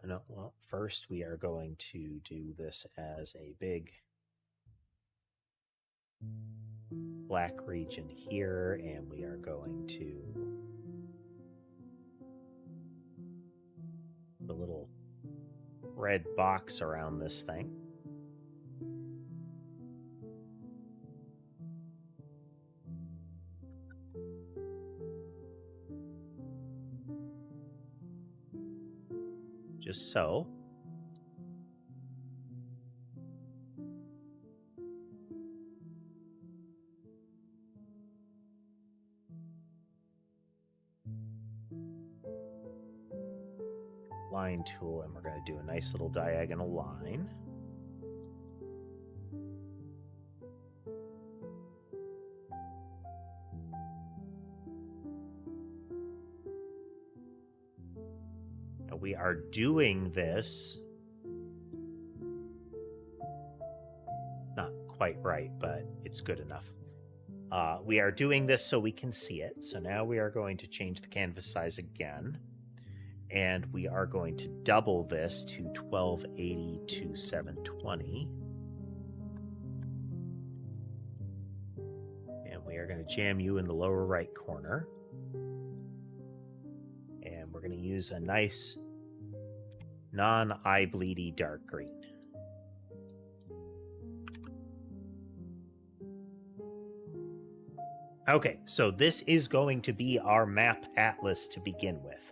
No, well, first we are going to do this as a big black region here, and we are going to put a little red box around this thing. Just so. Line tool, and we're going to do a nice little diagonal line. And we are doing this. Not quite right, but it's good enough. We are doing this so we can see it. So now we are going to change the canvas size again. And we are going to double this to 1280 to 720. And we are going to jam you in the lower right corner. And we're going to use a nice non-eye bleedy dark green. Okay, so this is going to be our map atlas to begin with.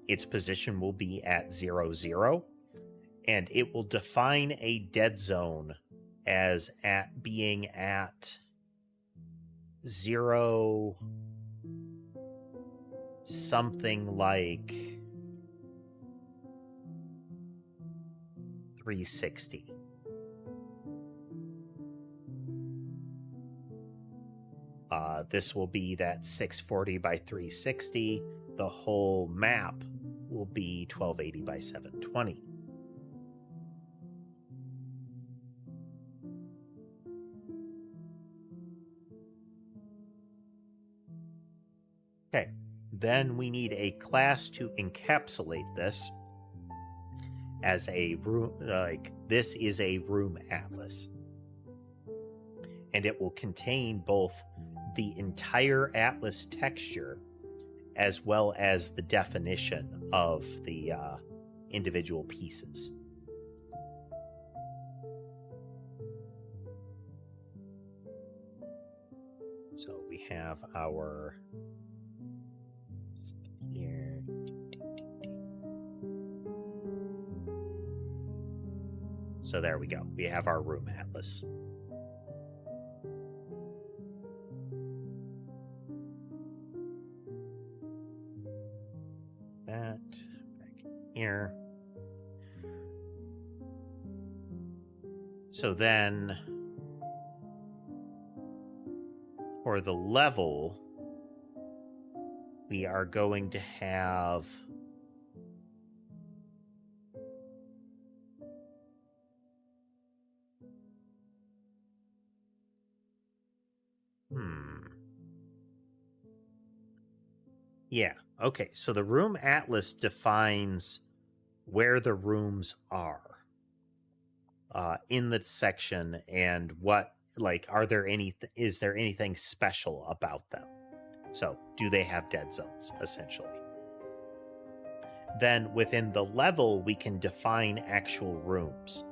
Its position will be at 0, 0, and it will define a dead zone as being at 0 something like 360. This will be that 640 by 360. The whole map will be 1280 by 720. Okay, then we need a class to encapsulate this as a room, this is a room atlas. And it will contain both the entire atlas texture as well as the definition of the individual pieces. So we have our here. So there we go. We have our room atlas. That back here. So then for the level, we are going to have yeah, okay. So the room atlas defines where the rooms are in the section and what, like, is there anything special about them? So do they have dead zones, essentially? Then within the level, we can define actual rooms.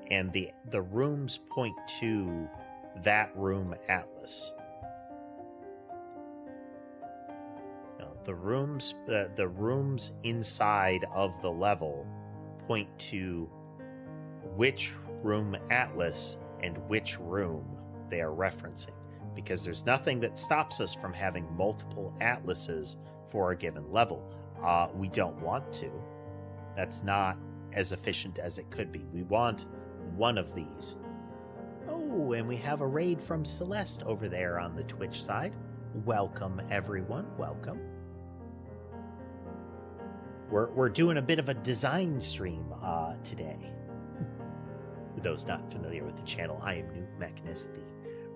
And the rooms point to that room atlas. The rooms inside of the level point to which room atlas and which room they are referencing, because there's nothing that stops us from having multiple atlases for a given level. We don't want to. That's not as efficient as it could be. We want one of these. Oh, and we have a raid from Celeste over there on the Twitch side. Welcome, everyone. Welcome. We're doing a bit of a design stream today. For those not familiar with the channel, I am newtmechanist, the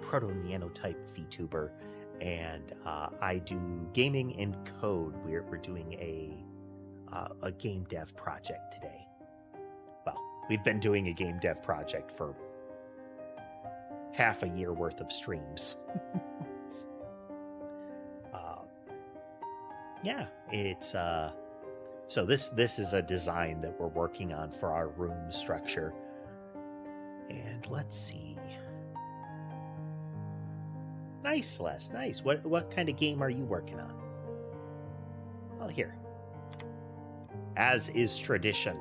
proto-nanotype vtuber, and I do gaming and code. We're doing a game dev project today. Well, we've been doing a game dev project for half a year worth of streams. Yeah, it's so this is a design that we're working on for our room structure. And let's see. Nice, Les, nice. What kind of game are you working on? Oh, here. As is tradition.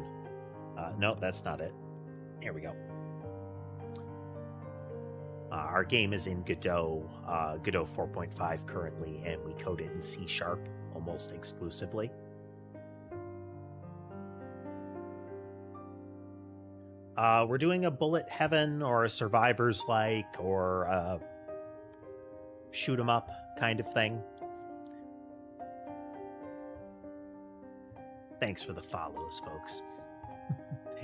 No, that's not it. Here we go. Our game is in Godot, Godot 4.5 currently, and we code it in C# almost exclusively. We're doing a bullet heaven or a survivors like or a shoot 'em up kind of thing. Thanks for the follows, folks.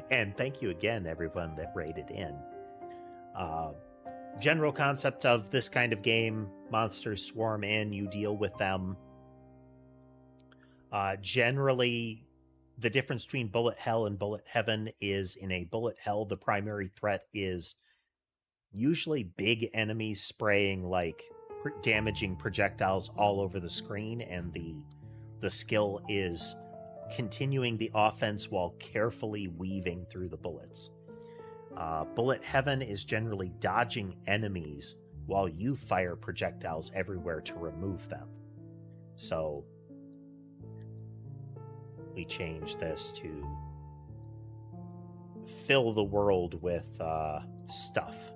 And thank you again, everyone that raided in. General concept of this kind of game: monsters swarm in, you deal with them. Generally, the difference between bullet hell and bullet heaven is in a bullet hell, the primary threat is usually big enemies spraying like damaging projectiles all over the screen, and the skill is continuing the offense while carefully weaving through the bullets. Bullet heaven is generally dodging enemies while you fire projectiles everywhere to remove them. So we change this to fill the world with stuff.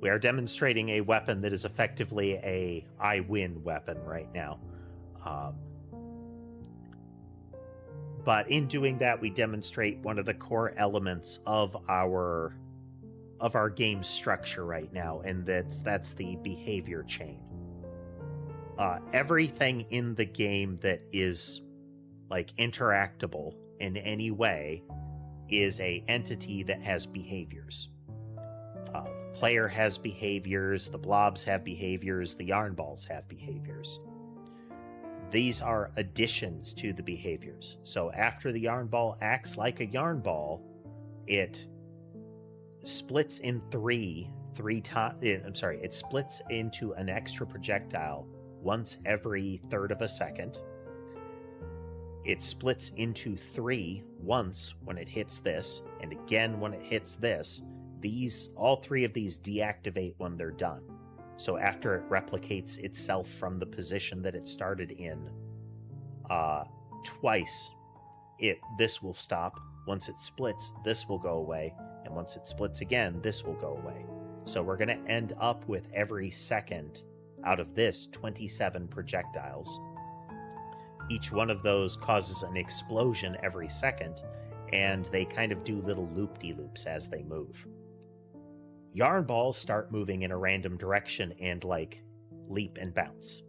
We are demonstrating a weapon that is effectively a I win weapon right now. But in doing that, we demonstrate one of the core elements of our game structure right now, and that's the behavior chain. Everything in the game that is like interactable in any way is a entity that has behaviors. The player has behaviors, the blobs have behaviors, the yarn balls have behaviors. These are additions to the behaviors. So after the yarn ball acts like a yarn ball, it splits in it splits into an extra projectile once every third of a second. It splits into 3 once when it hits this, and again when it hits this. All 3 of these deactivate when they're done. So after it replicates itself from the position that it started in twice, this will stop. Once it splits, this will go away. And once it splits again, this will go away. So we're going to end up with every second out of this 27 projectiles. Each one of those causes an explosion every second, and they kind of do little loop-de-loops as they move. Yarn balls start moving in a random direction and like leap and bounce.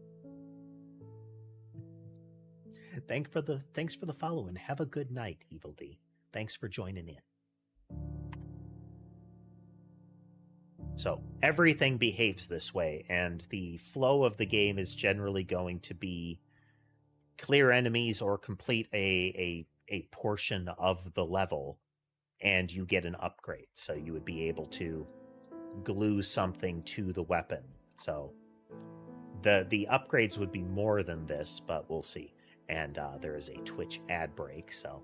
Thanks for the follow and have a good night, Evil D. Thanks for joining in. So everything behaves this way, and the flow of the game is generally going to be clear enemies or complete a portion of the level, and you get an upgrade. So you would be able to glue something to the weapon. So the upgrades would be more than this, but we'll see. And there is a Twitch ad break, so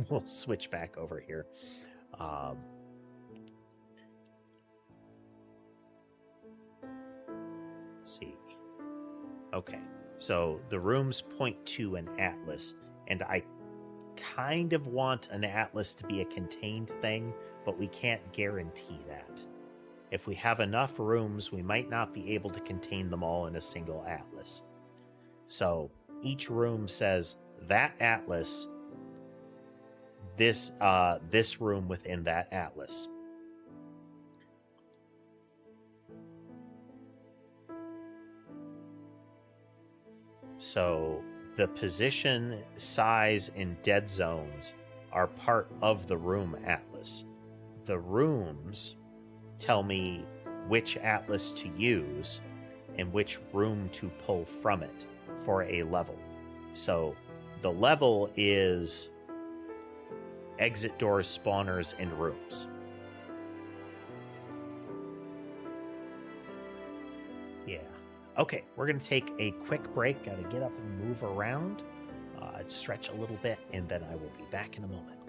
we'll switch back over here. Let's see. Okay, so the rooms point to an atlas, and I kind of want an atlas to be a contained thing, but we can't guarantee that. If we have enough rooms, we might not be able to contain them all in a single atlas. So each room says that atlas, this room within that atlas. So the position, size, and dead zones are part of the room atlas. The rooms tell me which atlas to use and which room to pull from it for a level. So the level is exit doors, spawners, and rooms. Yeah. Okay, we're going to take a quick break. Got to get up and move around, stretch a little bit, and then I will be back in a moment.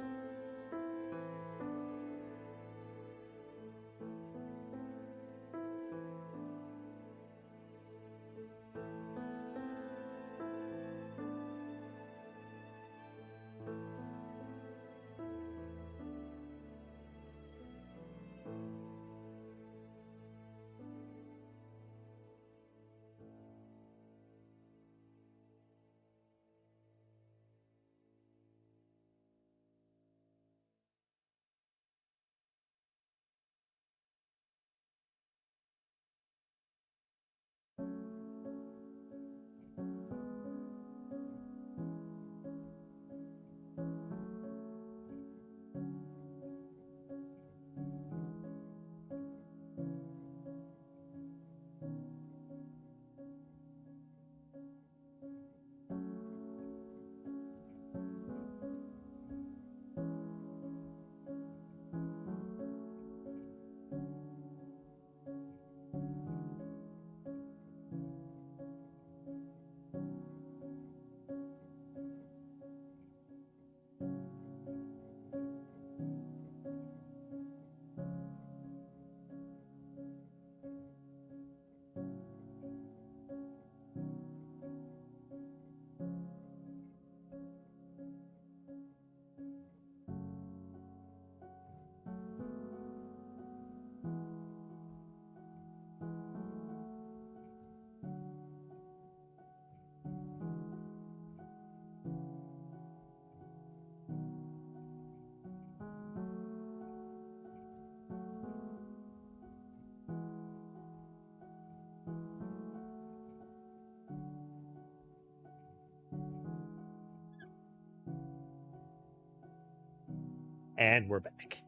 And we're back.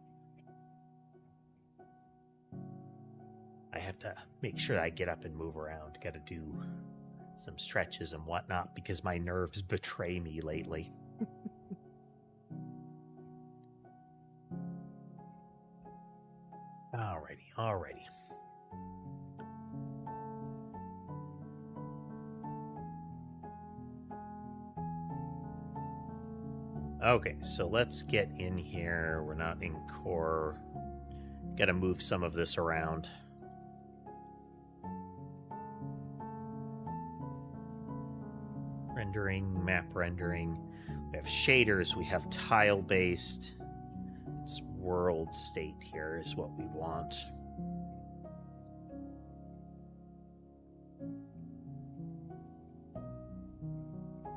I have to make sure I get up and move around. Got to do some stretches and whatnot because my nerves betray me lately. Alrighty. Okay, so let's get in here. We're not in core. Got to move some of this around. Rendering, map rendering. We have shaders, we have tile-based. It's world state here is what we want.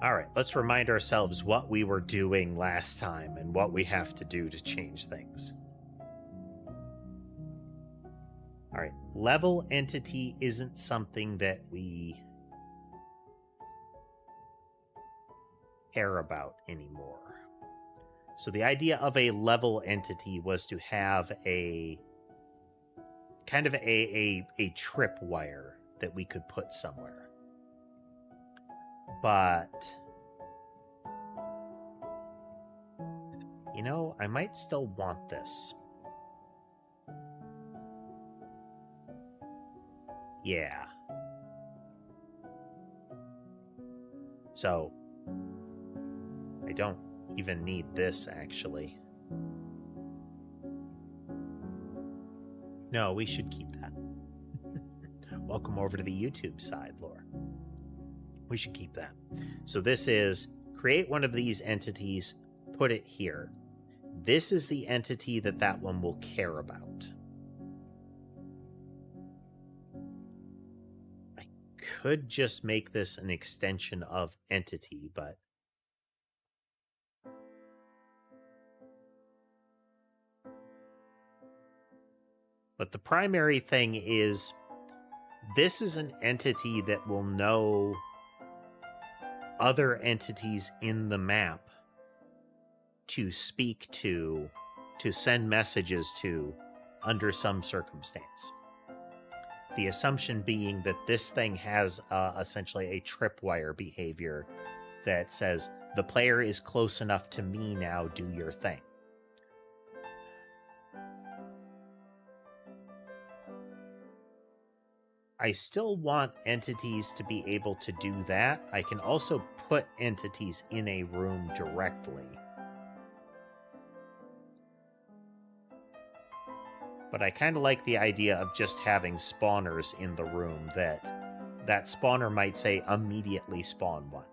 All right, let's remind ourselves what we were doing last time and what we have to do to change things. All right, level entity isn't something that we care about anymore. So the idea of a level entity was to have a kind of a tripwire that we could put somewhere. But, you know, I might still want this. Yeah. So, I don't even need this, actually. No, we should keep that. Welcome over to the YouTube side, Laura. We should keep that. So this is create one of these entities, put it here. This is the entity that one will care about. I could just make this an extension of entity, but the primary thing is this is an entity that will know other entities in the map to speak to send messages to under some circumstance. The assumption being that this thing has essentially a tripwire behavior that says, the player is close enough to me now, do your thing. I still want entities to be able to do that. I can also put entities in a room directly. But I kind of like the idea of just having spawners in the room that spawner might say, immediately spawn one.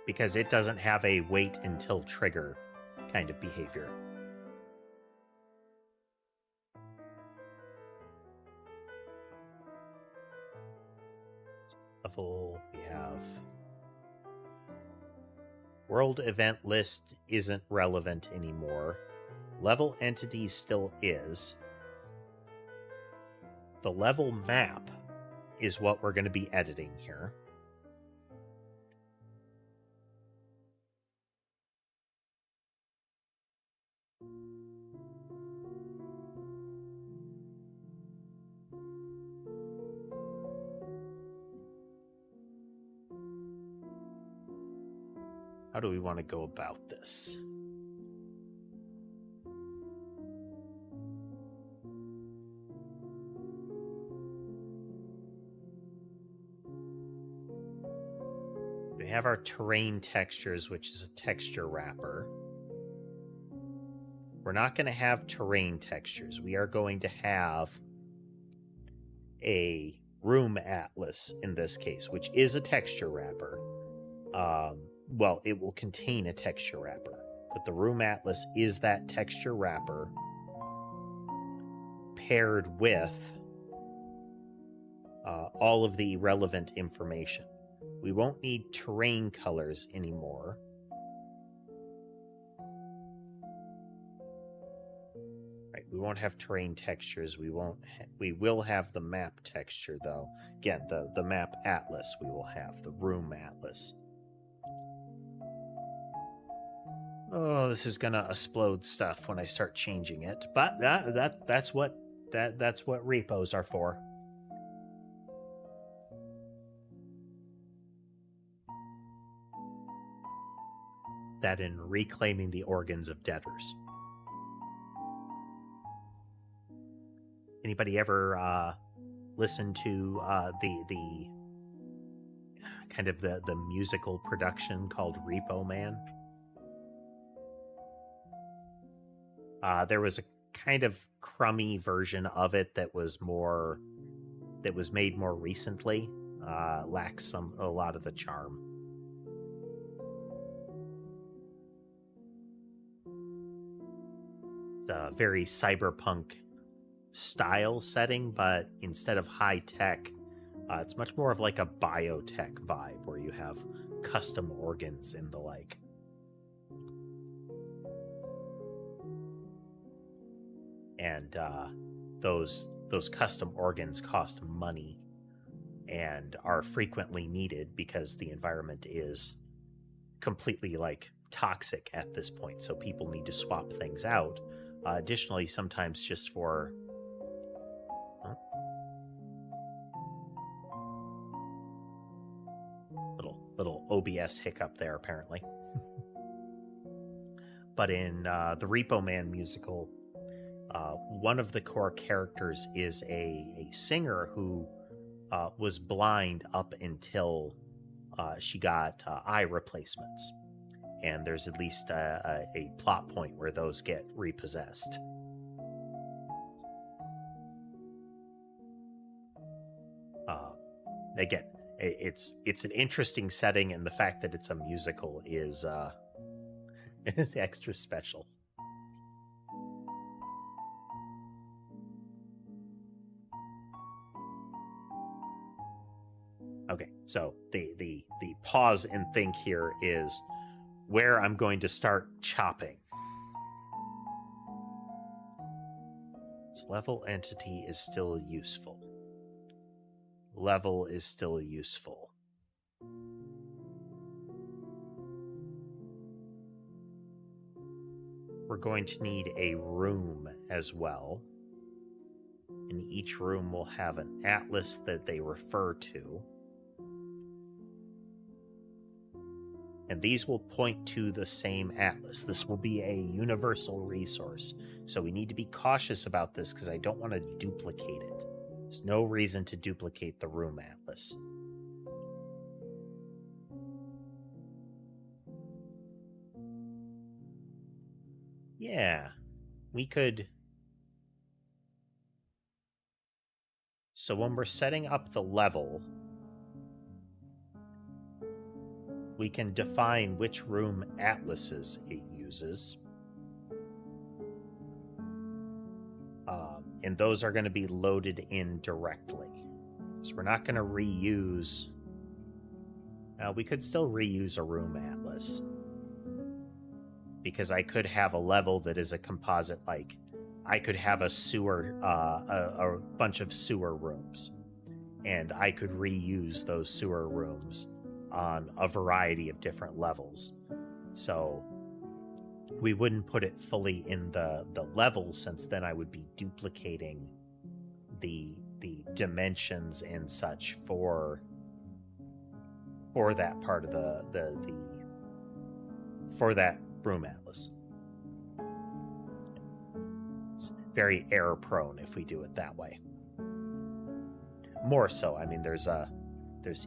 Because it doesn't have a wait until trigger kind of behavior. Level, we have world event list isn't relevant anymore. Level entity still is. The level map is what we're going to be editing here. How do we want to go about this? We have our terrain textures, which is a texture wrapper. We're not going to have terrain textures. We are going to have a room atlas in this case, which is a texture wrapper. Well, it will contain a texture wrapper, but the room atlas is that texture wrapper paired with all of the relevant information. We won't need terrain colors anymore. Right, we won't have terrain textures. We will have the map texture though. Again, the map atlas we will have, the room atlas. Oh, this is gonna explode stuff when I start changing it. But that's what repos are for. That in reclaiming the organs of debtors. Anybody ever listen to the kind of the musical production called Repo Man? There was a kind of crummy version of it that was made more recently. Lacks a lot of the charm. The very cyberpunk style setting, but instead of high tech, it's much more of like a biotech vibe where you have custom organs and the like. And those custom organs cost money and are frequently needed because the environment is completely like toxic at this point, so people need to swap things out. Additionally, sometimes just for little OBS hiccup there apparently. But in the Repo Man musical, one of the core characters is a singer who was blind up until she got eye replacements. And there's at least a plot point where those get repossessed. Again, it's an interesting setting, and the fact that it's a musical is extra special. Okay, so the pause and think here is where I'm going to start chopping. This level entity is still useful. Level is still useful. We're going to need a room as well. And each room will have an atlas that they refer to. And these will point to the same atlas. This will be a universal resource. So we need to be cautious about this because I don't want to duplicate it. There's no reason to duplicate the room atlas. Yeah, we could. So when we're setting up the level, we can define which room atlases it uses. And those are going to be loaded in directly. So we're not going to reuse... we could still reuse a room atlas. Because I could have a level that is a composite, like... I could have a sewer, a bunch of sewer rooms. And I could reuse those sewer rooms on a variety of different levels. So we wouldn't put it fully in the level, since then I would be duplicating the dimensions and such for that part of for that room atlas. It's very error prone if we do it that way. More so, I mean, there's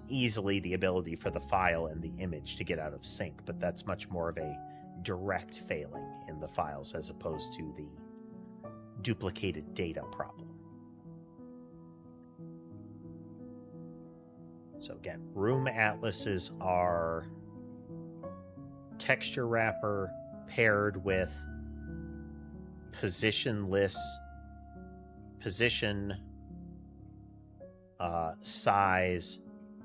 easily the ability for the file and the image to get out of sync, but that's much more of a direct failing in the files as opposed to the duplicated data problem. So again, room atlases are texture wrapper paired with positionless, position, size,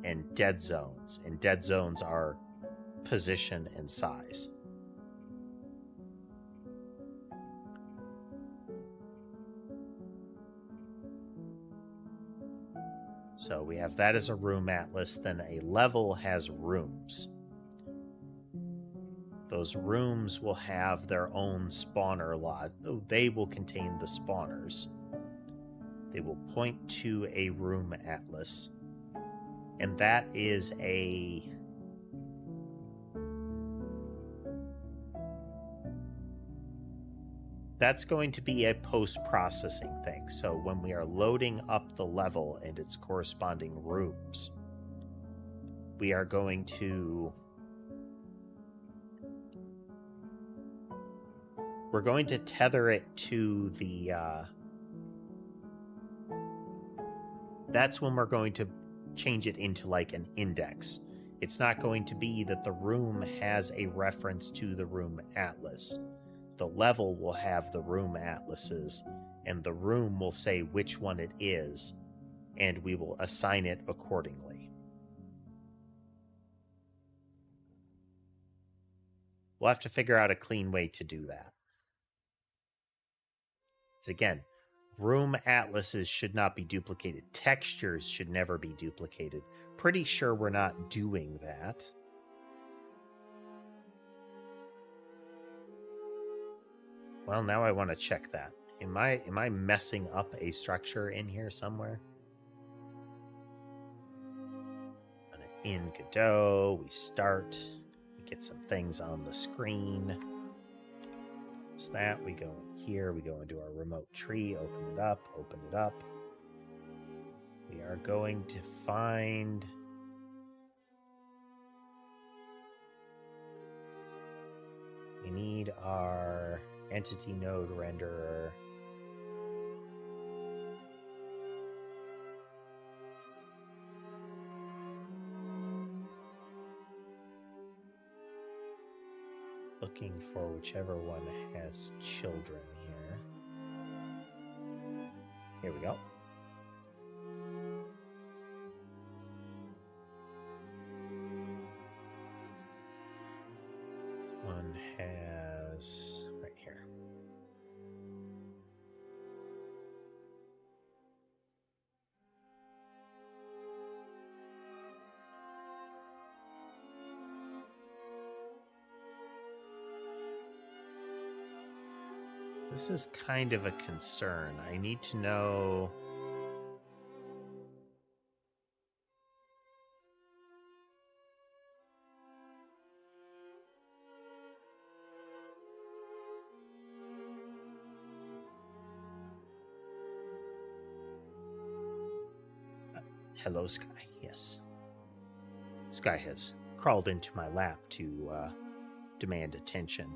and dead zones. And dead zones are position and size. So we have that as a room atlas, then a level has rooms. Those rooms will have their own spawner lot. Oh, they will contain the spawners. They will point to a room atlas. And that is that's going to be a post-processing thing. So when we are loading up the level and its corresponding rooms, we are going to tether it to the that's when we're going to change it into like an index. It's not going to be that the room has a reference to the room atlas. The level will have the room atlases, and the room will say which one it is, and we will assign it accordingly. We'll have to figure out a clean way to do that. Because again, room atlases should not be duplicated. Textures should never be duplicated. Pretty sure we're not doing that. Well, now I want to check that. Am I messing up a structure in here somewhere? In Godot, we start. We get some things on the screen. So that we go in here. We go into our remote tree. Open it up. Open it up. We are going to find. We need our entity node renderer. Looking for whichever one has children here. Here we go. One has right here. This is kind of a concern. I need to know. Hello, Sky. Yes. Sky has crawled into my lap to demand attention,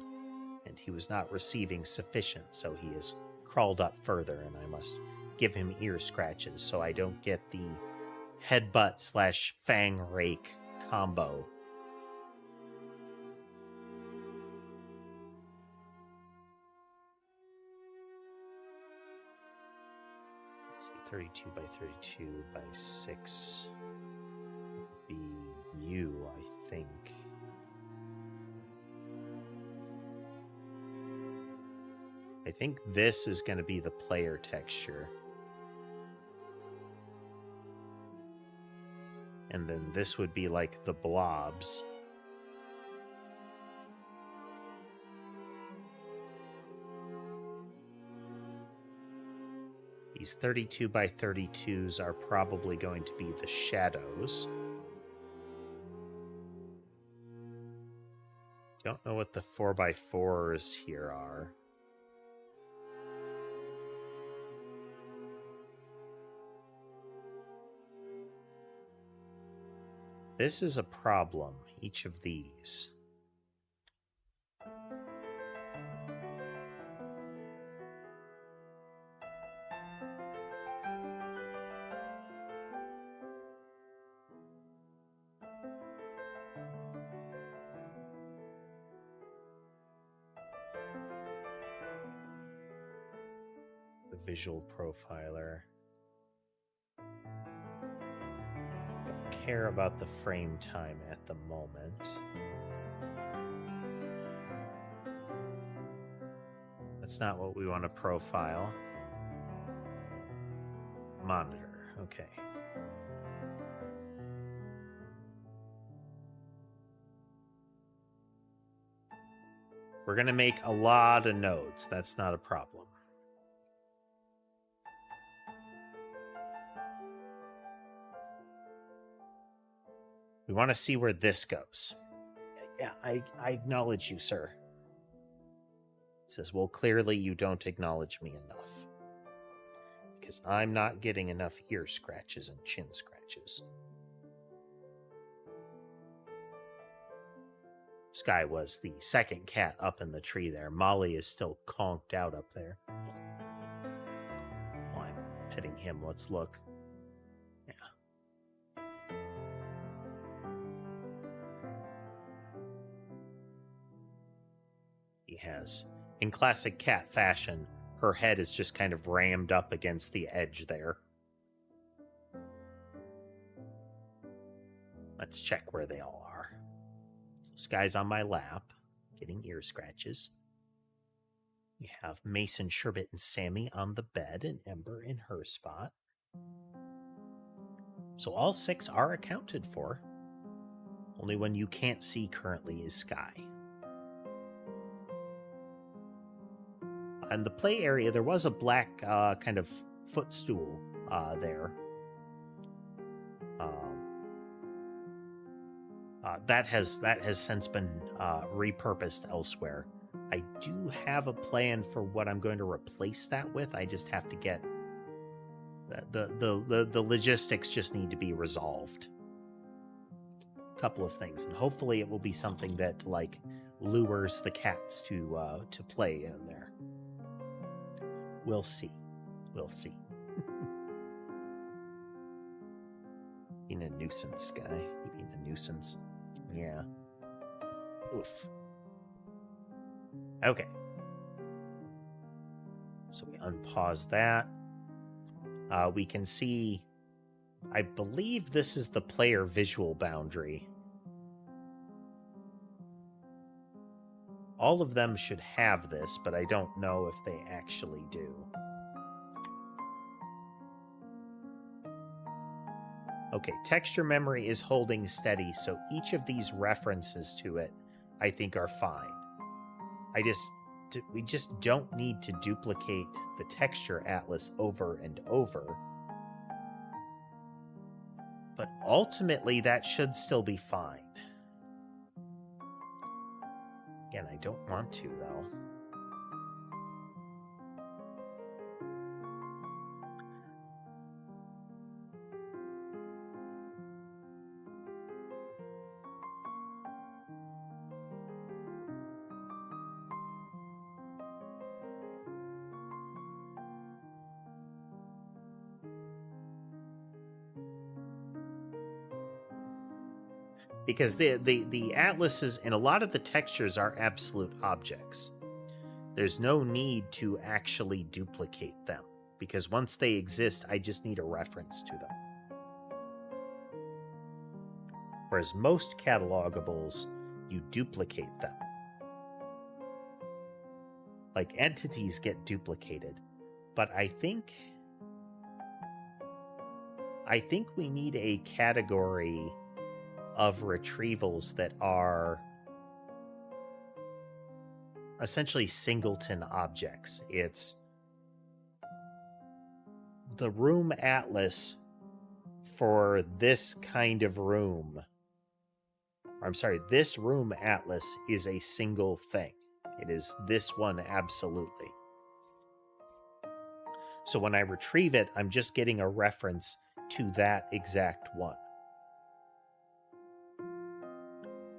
and he was not receiving sufficient, so he has crawled up further, and I must give him ear scratches so I don't get the headbutt / fang rake combo. Let's see, 32 by 32 by 6 would be you, I think. I think this is going to be the player texture. And then this would be like the blobs. These 32 by 32s are probably going to be the shadows. Don't know what the 4 by 4s here are. This is a problem, each of these. The visual profiler. Care about the frame time at the moment. That's not what we want to profile. Monitor, okay. We're going to make a lot of nodes. That's not a problem. We want to see where this goes. Yeah, I acknowledge you, sir. He says, well, clearly you don't acknowledge me enough. Because I'm not getting enough ear scratches and chin scratches. Sky was the second cat up in the tree there. Molly is still conked out up there. Well, I'm petting him. Let's look. Yeah. He has, in classic cat fashion, her head is just kind of rammed up against the edge there. Let's check where they all are. Sky's on my lap, getting ear scratches. We have Mason, Sherbet, and Sammy on the bed, and Ember in her spot. So all 6 are accounted for. Only one you can't see currently is Sky. In the play area, there was a black kind of footstool there. That has since been repurposed elsewhere. I do have a plan for what I'm going to replace that with. I just have to get the logistics just need to be resolved. A couple of things, and hopefully it will be something that like lures the cats to play in there. We'll see. We'll see. Being a nuisance, guy. You being a nuisance. Yeah. Oof. Okay. So we unpause that. We can see, I believe this is the player visual boundary. All of them should have this, but I don't know if they actually do. Okay, texture memory is holding steady, so each of these references to it, I think, are fine. We just don't need to duplicate the texture atlas over and over. But ultimately, that should still be fine. Again, I don't want to, though. Because the atlases and a lot of the textures are absolute objects. There's no need to actually duplicate them, because once they exist, I just need a reference to them. Whereas most catalogables, you duplicate them. Like entities get duplicated, but I think we need a category of retrievals that are essentially singleton objects. It's the room atlas for this kind of room. I'm sorry, this room atlas is a single thing. It is this one absolutely. So when I retrieve it, I'm just getting a reference to that exact one.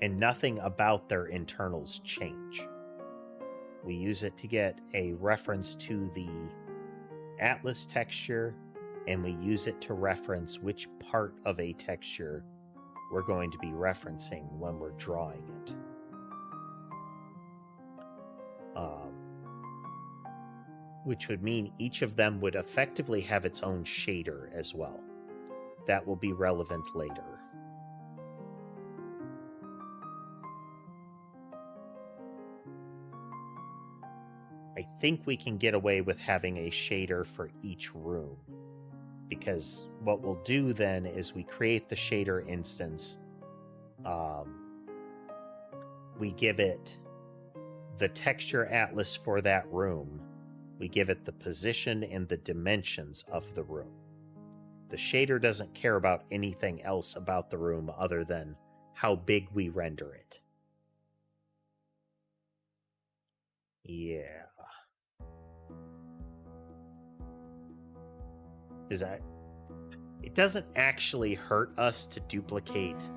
And nothing about their internals change. We use it to get a reference to the atlas texture, and we use it to reference which part of a texture we're going to be referencing when we're drawing it. Which would mean each of them would effectively have its own shader as well. That will be relevant later. I think we can get away with having a shader for each room, because what we'll do then is we create the shader instance. We give it the texture atlas for that room, we give it the position and the dimensions of the room. The shader doesn't care about anything else about the room other than how big we render it. Yeah. Is that... It doesn't actually hurt us to duplicate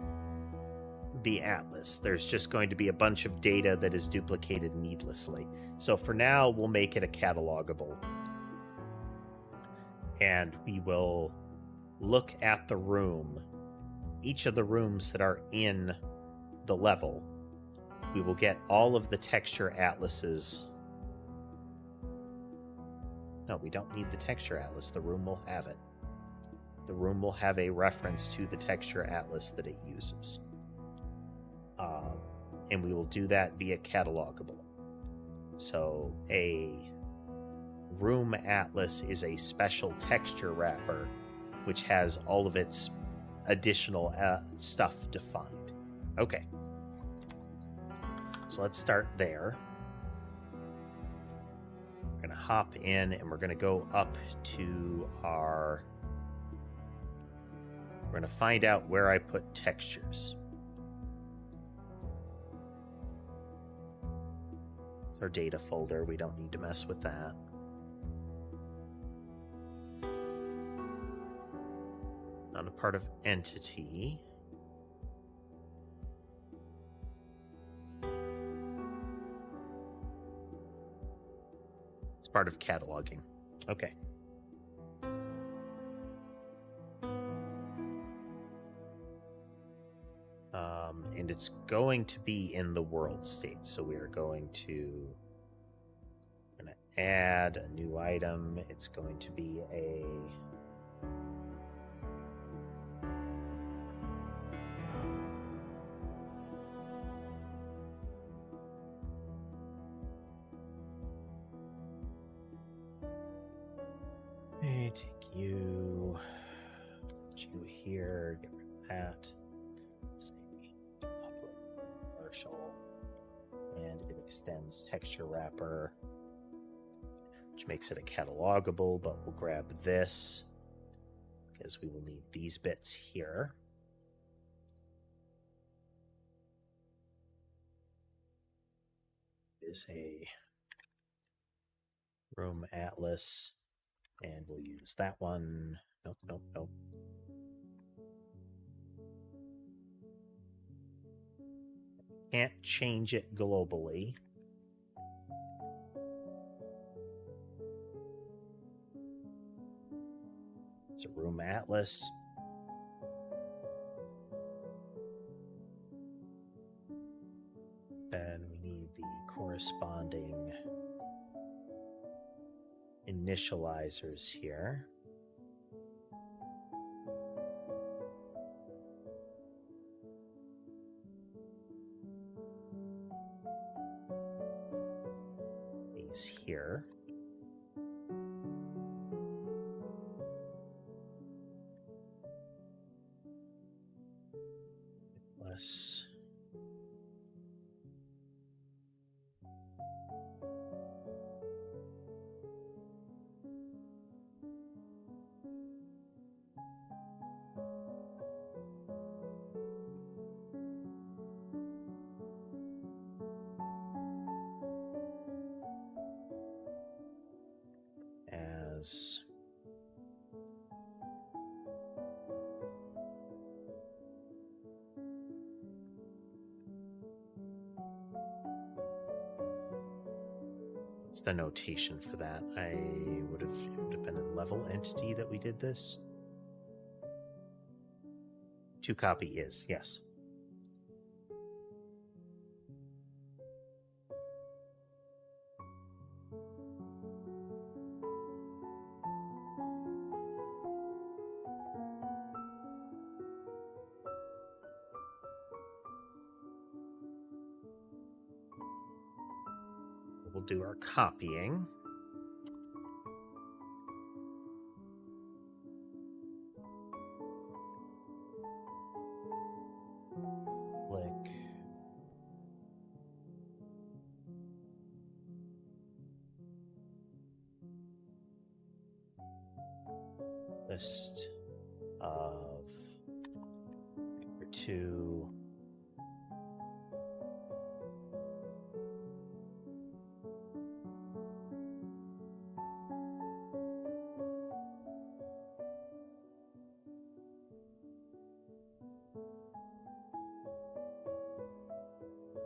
the atlas. There's just going to be a bunch of data that is duplicated needlessly. So for now, we'll make it a catalogable. And we will look at the room, each of the rooms that are in the level. We will get all of the texture atlases. No, we don't need the texture atlas. The room will have it. The room will have a reference to the texture atlas that it uses. And we will do that via catalogable. So a room atlas is a special texture wrapper which has all of its additional stuff defined. Okay. So let's start there. We're going to hop in and we're going to go up to our... We're going to find out where I put textures. It's our data folder. We don't need to mess with that. Not a part of entity. It's part of cataloging. Okay. And it's going to be in the world state. So we are going to add a new item. It's going to be a... take you here, get rid of that. Say public commercial, and it extends texture wrapper, which makes it a catalogable, but we'll grab this because we will need these bits here. It is a room atlas. And we'll use that one. Nope, nope, nope. Can't change it globally. It's a room atlas. Then we need the corresponding initializers here. These here. Plus as what's the notation for that? It would have been a level entity that we did this. To copy is, yes. We'll do our copying. Click. list of vector2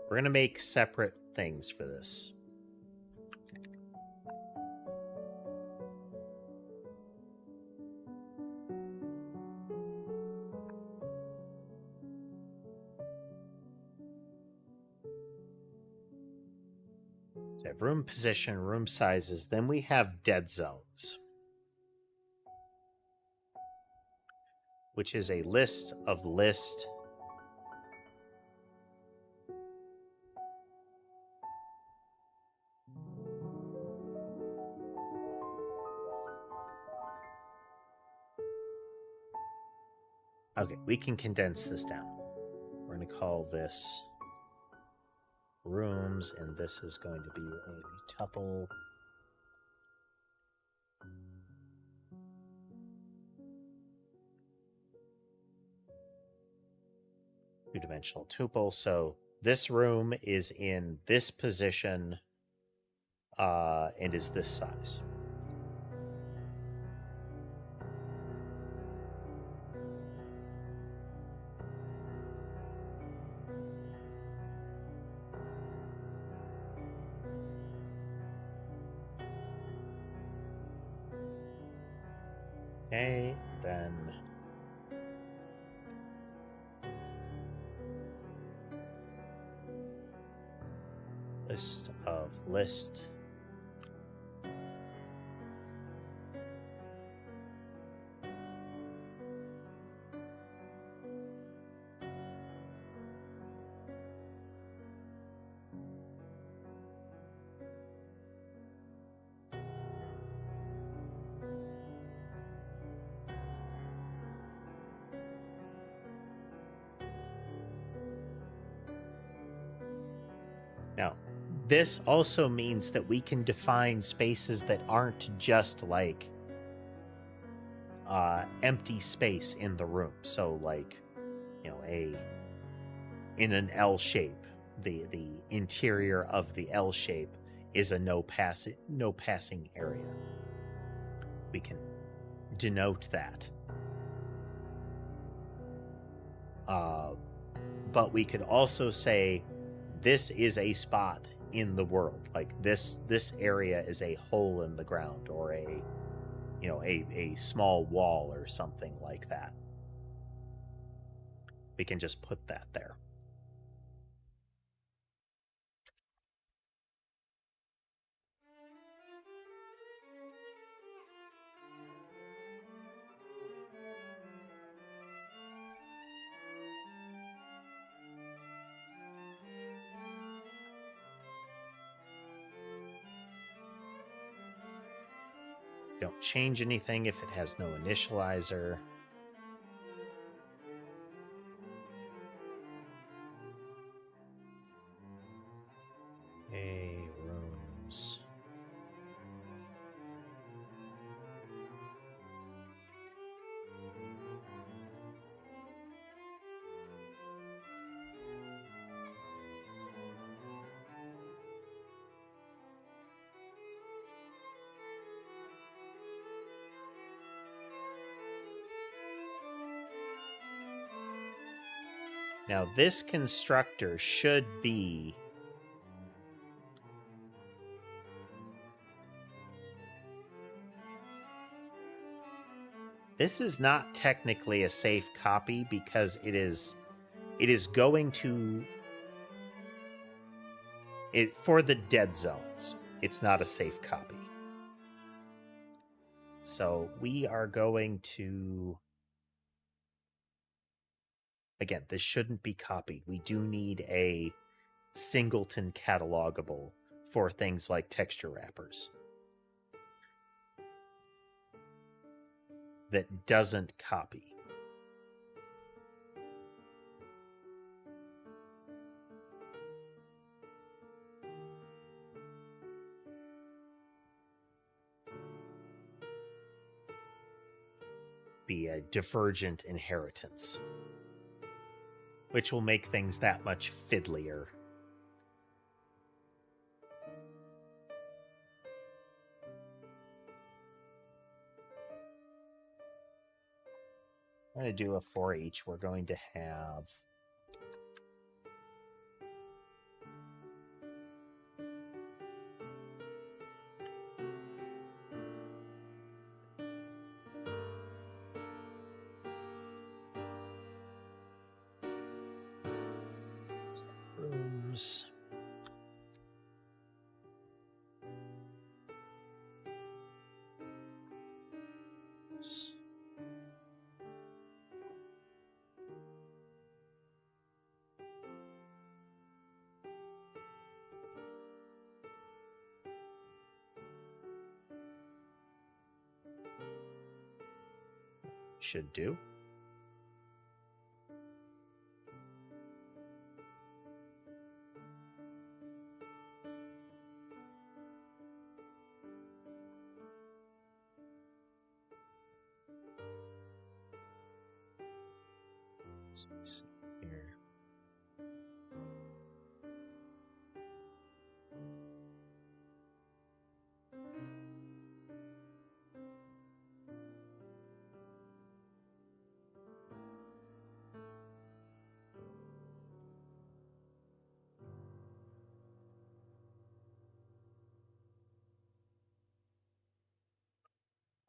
We're going to make separate things for this. So I have room position, room sizes, then we have dead zones, which is a list of list Okay, we can condense this down. We're going to call this rooms, and this is going to be a tuple. Two-dimensional tuple. So this room is in this position and is this size. Okay, then list of list. Now, this also means that we can define spaces that aren't just like empty space in the room. So like, you know, in an L shape, the interior of the L shape is a no passing area. We can denote that. But we could also say this is a spot in the world, like this area is a hole in the ground, or a, you know, a small wall or something like that. We can just put that there. Don't change anything if it has no initializer. Okay, rooms. Now this constructor should be this is not technically a safe copy because it is going to for the dead zones. It's not a safe copy. So we are going to, again, this shouldn't be copied. We do need a singleton catalogable for things like texture wrappers that doesn't copy. be a divergent inheritance, which will make things that much fiddlier. I'm going to do a for each. We're going to have rooms. Should do. Let's see here.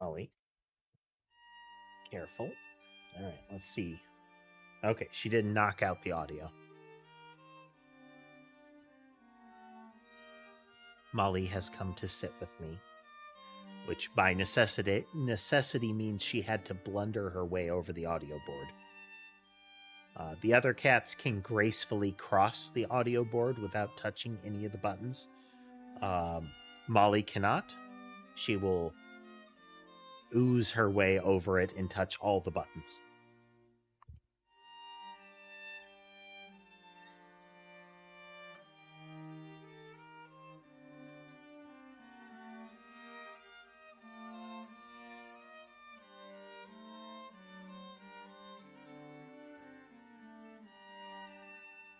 Ollie, careful. All right, let's see. Okay, she didn't knock out the audio. Molly has come to sit with me, which by necessity means she had to blunder her way over the audio board. The other cats can gracefully cross the audio board without touching any of the buttons. Molly cannot. She will ooze her way over it and touch all the buttons.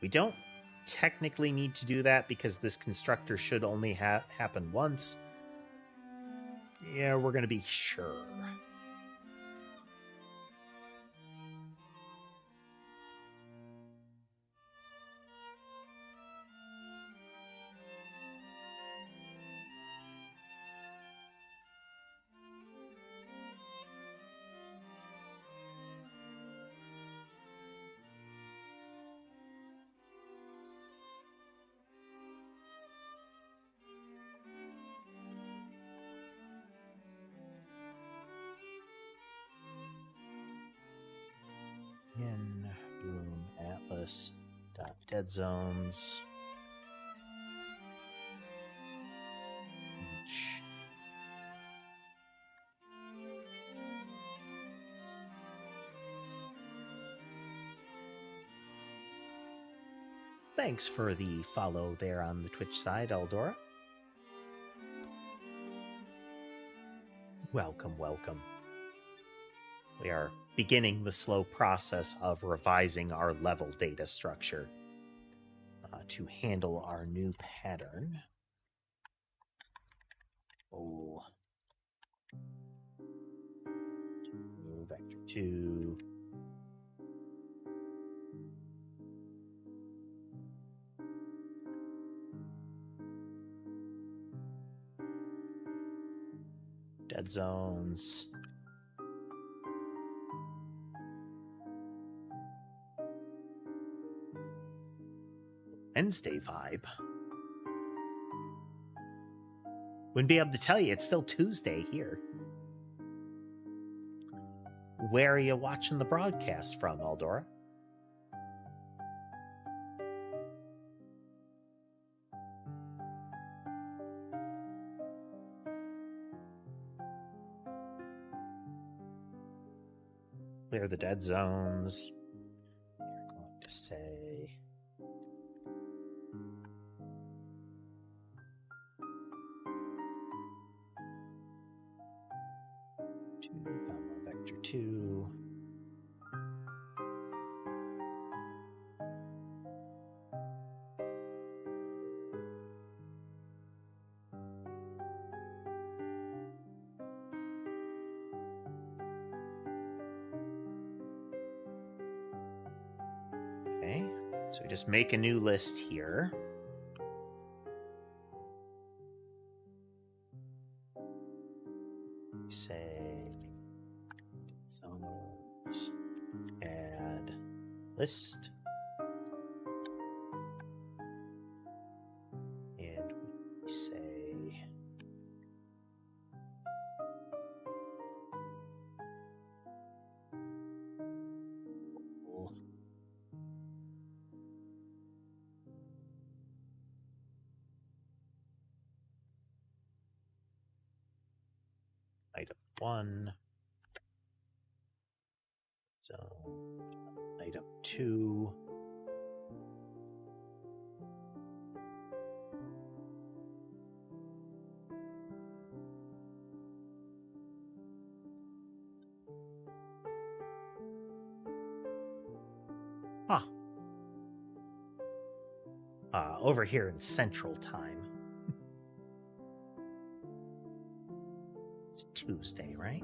We don't technically need to do that because this constructor should only happen once. Yeah, we're going to be sure. In room atlas dot dead zones. Thanks for the follow there on the Twitch side, Eldora. Welcome, welcome. We are beginning the slow process of revising our level data structure to handle our new pattern. Oh. Vector 2. Dead zones. Wednesday vibe. Wouldn't be able to tell you, it's still Tuesday here. Where are you watching the broadcast from, Eldora? Clear the dead zones. We're going to say... vector Vector 2. Okay, so we just make a new list here. Say zones, add list, and we say item 1, so item 2, over here in Central Time. It's Tuesday, right?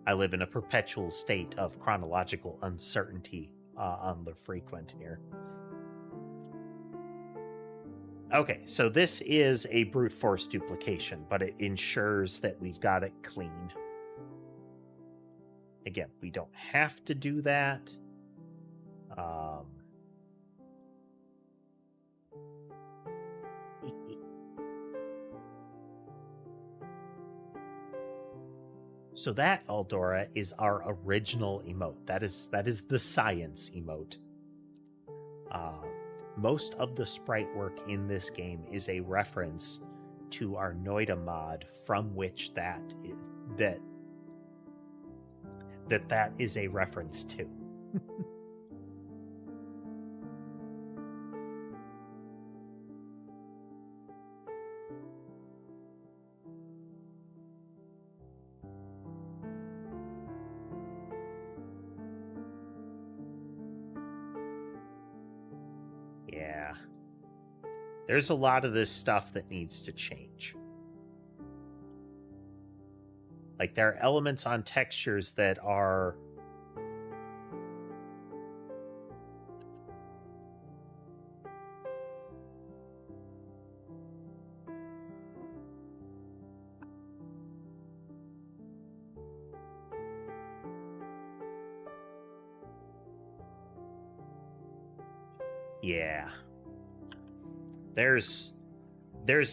I live in a perpetual state of chronological uncertainty on the frequent here. Okay, so this is a brute force duplication, but it ensures that we've got it clean. Again, we don't have to do that. So that, Eldora, is our original emote. That is the science emote. Most of the sprite work in this game is a reference to our Noida mod, from which that is a reference to. Yeah. There's a lot of this stuff that needs to change. Like, there are elements on textures that are... Yeah. There's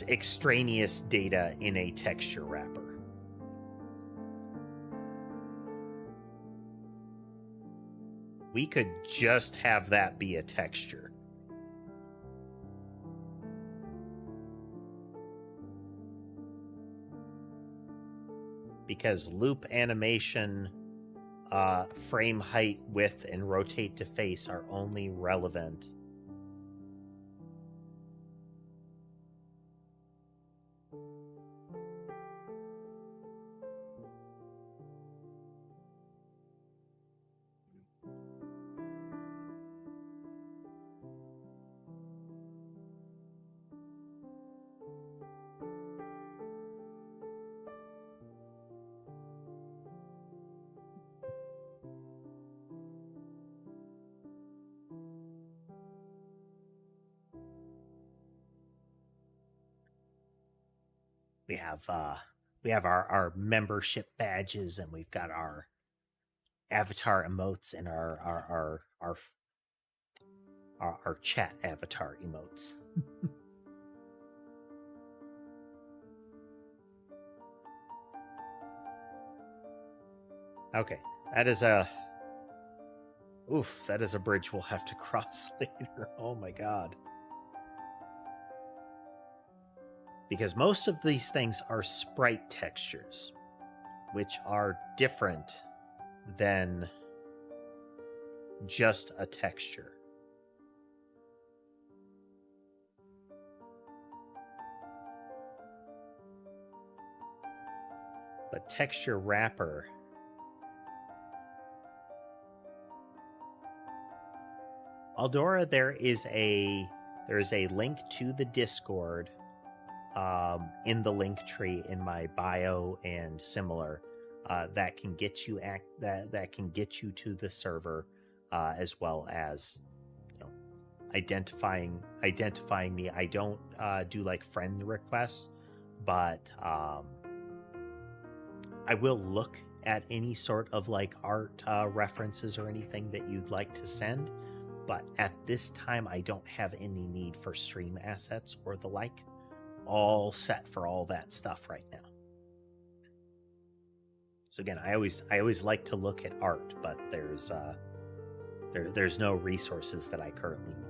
extraneous data in a texture wrapper. We could just have that be a texture. Because loop animation, frame height, width, and rotate to face are only relevant we have our membership badges, and we've got our avatar emotes and our chat avatar emotes. Okay, that is a bridge we'll have to cross later. Oh my god. Because most of these things are sprite textures, which are different than just a texture. But texture wrapper. Aldora, there is a link to the Discord in the LinkTree in my bio and similar that can get you that can get you to the server as well as identifying me. I don't do like friend requests, but I will look at any sort of like art references or anything that you'd like to send. But at this time, I don't have any need for stream assets or the like. All set for all that stuff right now. So again, I always like to look at art, but there's no resources that I currently need.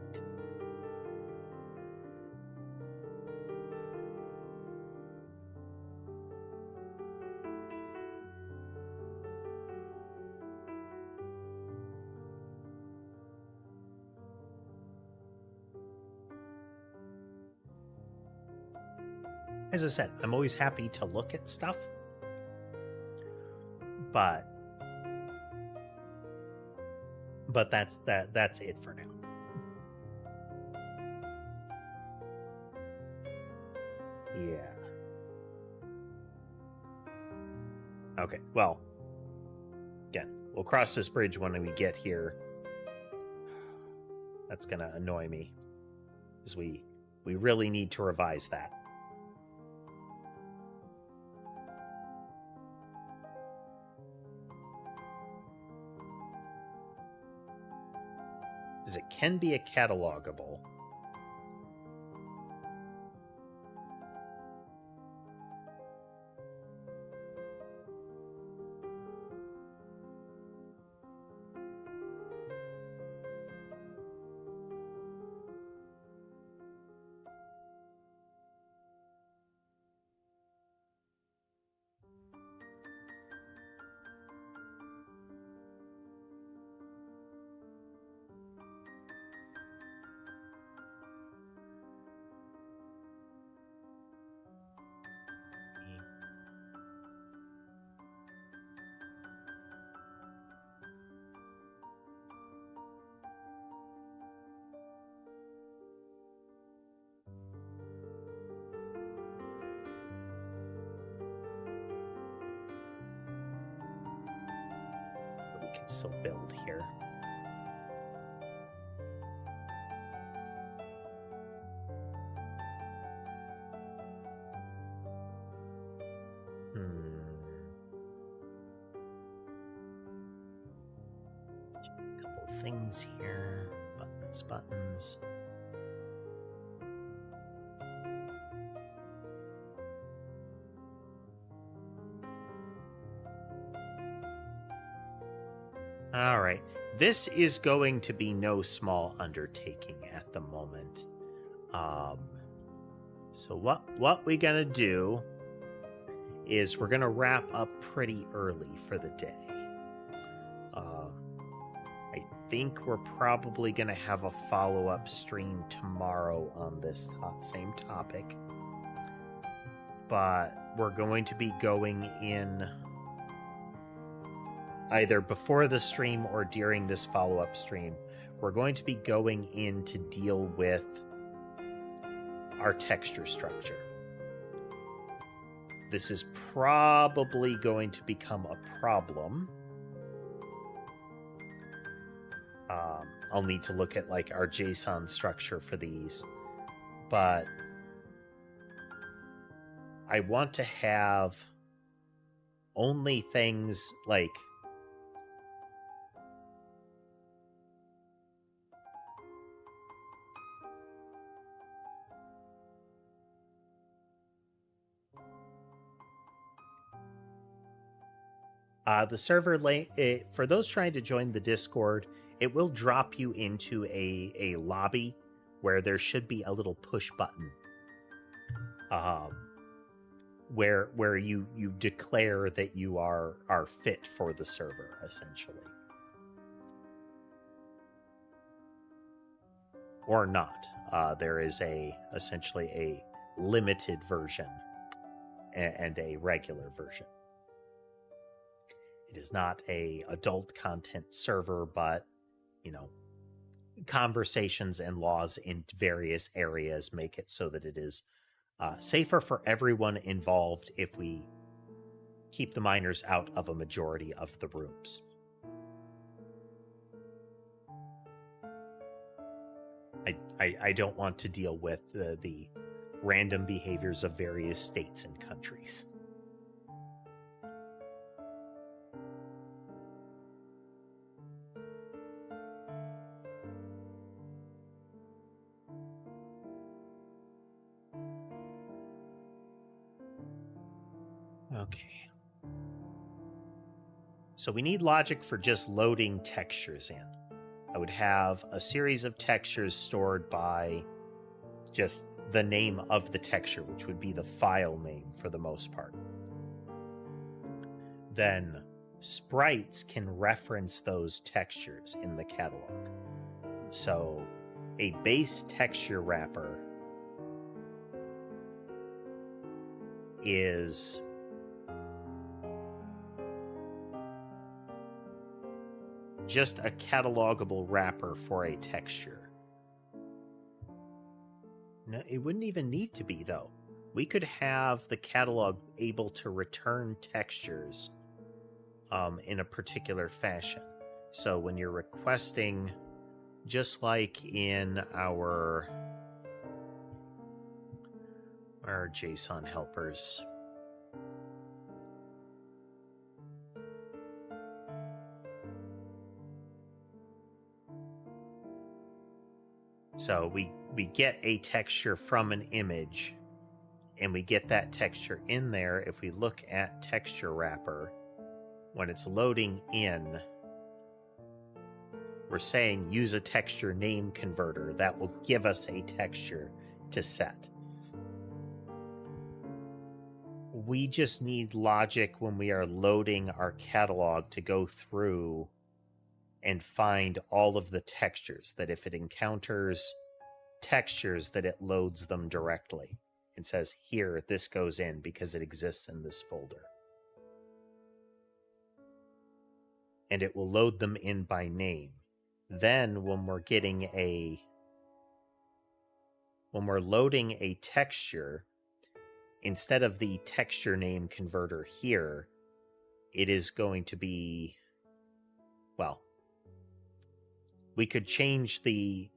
As I said, I'm always happy to look at stuff, but that's it for now. Yeah. Okay. Well, again, we'll cross this bridge when we get here. That's gonna annoy me, because we really need to revise that. It can be a catalogable. Can still build here. A couple things here. Buttons. All right. This is going to be no small undertaking at the moment. So what we're gonna do is we're gonna wrap up pretty early for the day. I think we're probably gonna have a follow-up stream tomorrow on this same topic, but we're going to be going in either before the stream or during this follow-up stream. We're going to be going in to deal with our texture structure. This is probably going to become a problem. I'll need to look at like our JSON structure for these, but I want to have only things like the server link. For those trying to join the Discord, it will drop you into a lobby where there should be a little push button where you declare that you are fit for the server, essentially. Or not. There is essentially a limited version and a regular version. It is not a adult content server, but, conversations and laws in various areas make it so that it is safer for everyone involved if we keep the minors out of a majority of the rooms. I don't want to deal with the random behaviors of various states and countries. Okay. So we need logic for just loading textures in. I would have a series of textures stored by just the name of the texture, which would be the file name for the most part. Then sprites can reference those textures in the catalog. So a base texture wrapper is just a catalogable wrapper for a texture. No, it wouldn't even need to be, though. We could have the catalog able to return textures in a particular fashion. So when you're requesting, just like in our JSON helpers, so we get a texture from an image, and we get that texture in there. If we look at texture wrapper, when it's loading in, we're saying use a texture name converter. That will give us a texture to set. We just need logic when we are loading our catalog to go through and find all of the textures, that if it encounters textures, that it loads them directly and says, here, this goes in because it exists in this folder. And it will load them in by name. Then when we're loading a texture, instead of the texture name converter here, it is going to be, well, we could change we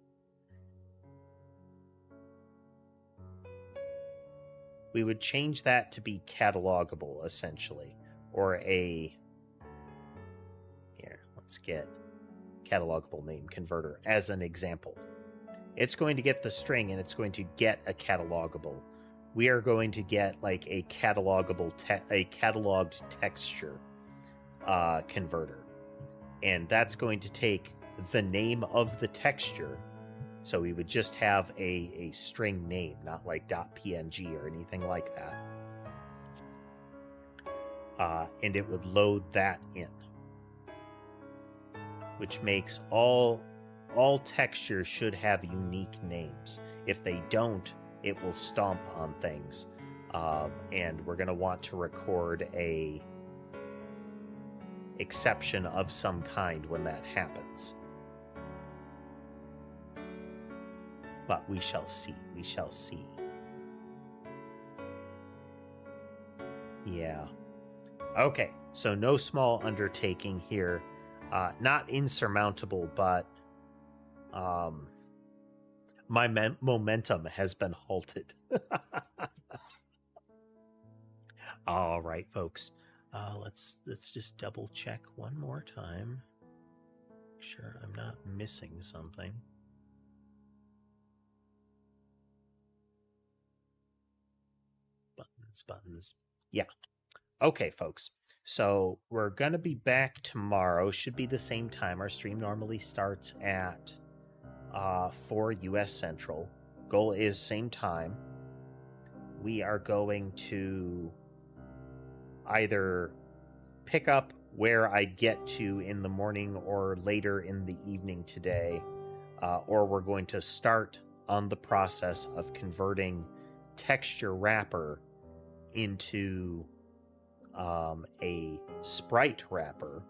would change that to be catalogable, essentially, or here, let's get catalogable name converter as an example. It's going to get the string and it's going to get a catalogable. We are going to get like a catalogable, a cataloged texture converter. And that's going to take the name of the texture. So we would just have a string name, not like .png or anything like that. And it would load that in, which makes all textures should have unique names. If they don't, it will stomp on things. And we're going to want to record a exception of some kind when that happens. But we shall see. We shall see. Yeah. Okay, so no small undertaking here. Not insurmountable, but my momentum has been halted. All right, folks. Let's just double check one more time. Make sure I'm not missing something. Buttons. Yeah. Okay, folks. So we're going to be back tomorrow. Should be the same time. Our stream normally starts at 4 US Central. Goal is same time. We are going to either pick up where I get to in the morning or later in the evening today, or we're going to start on the process of converting texture wrapper into a sprite wrapper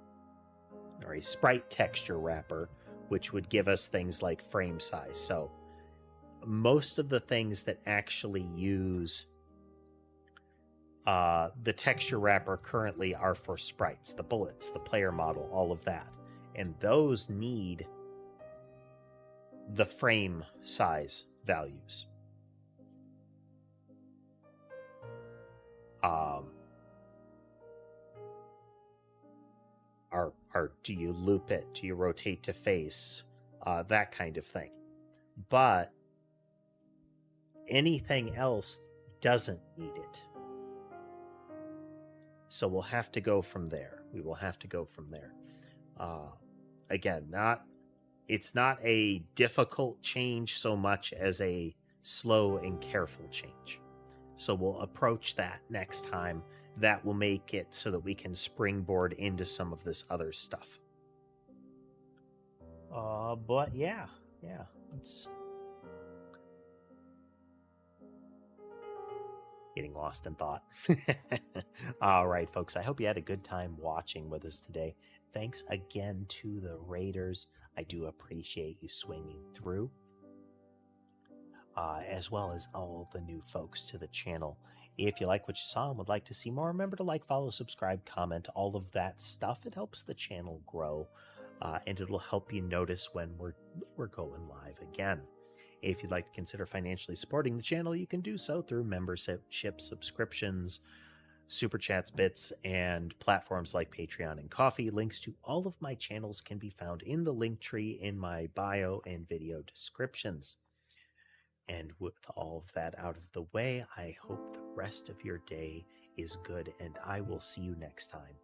or a sprite texture wrapper, which would give us things like frame size. So most of the things that actually use the texture wrapper currently are for sprites, the bullets, the player model, all of that. And those need the frame size values. Do you loop it? Do you rotate to face? That kind of thing. But anything else doesn't need it. So we'll have to go from there. We will have to go from there. Again, it's not a difficult change so much as a slow and careful change. So we'll approach that next time. That will make it so that we can springboard into some of this other stuff. But yeah, it's getting lost in thought. All right, folks, I hope you had a good time watching with us today. Thanks again to the raiders. I do appreciate you swinging through, as well as all the new folks to the channel. If you like what you saw and would like to see more, remember to like, follow, subscribe, comment, all of that stuff. It helps the channel grow, and it'll help you notice when we're going live again. If you'd like to consider financially supporting the channel, you can do so through membership, subscriptions, super chats, bits, and platforms like Patreon and Ko-fi. Links to all of my channels can be found in the link tree in my bio and video descriptions. And with all of that out of the way, I hope the rest of your day is good, and I will see you next time.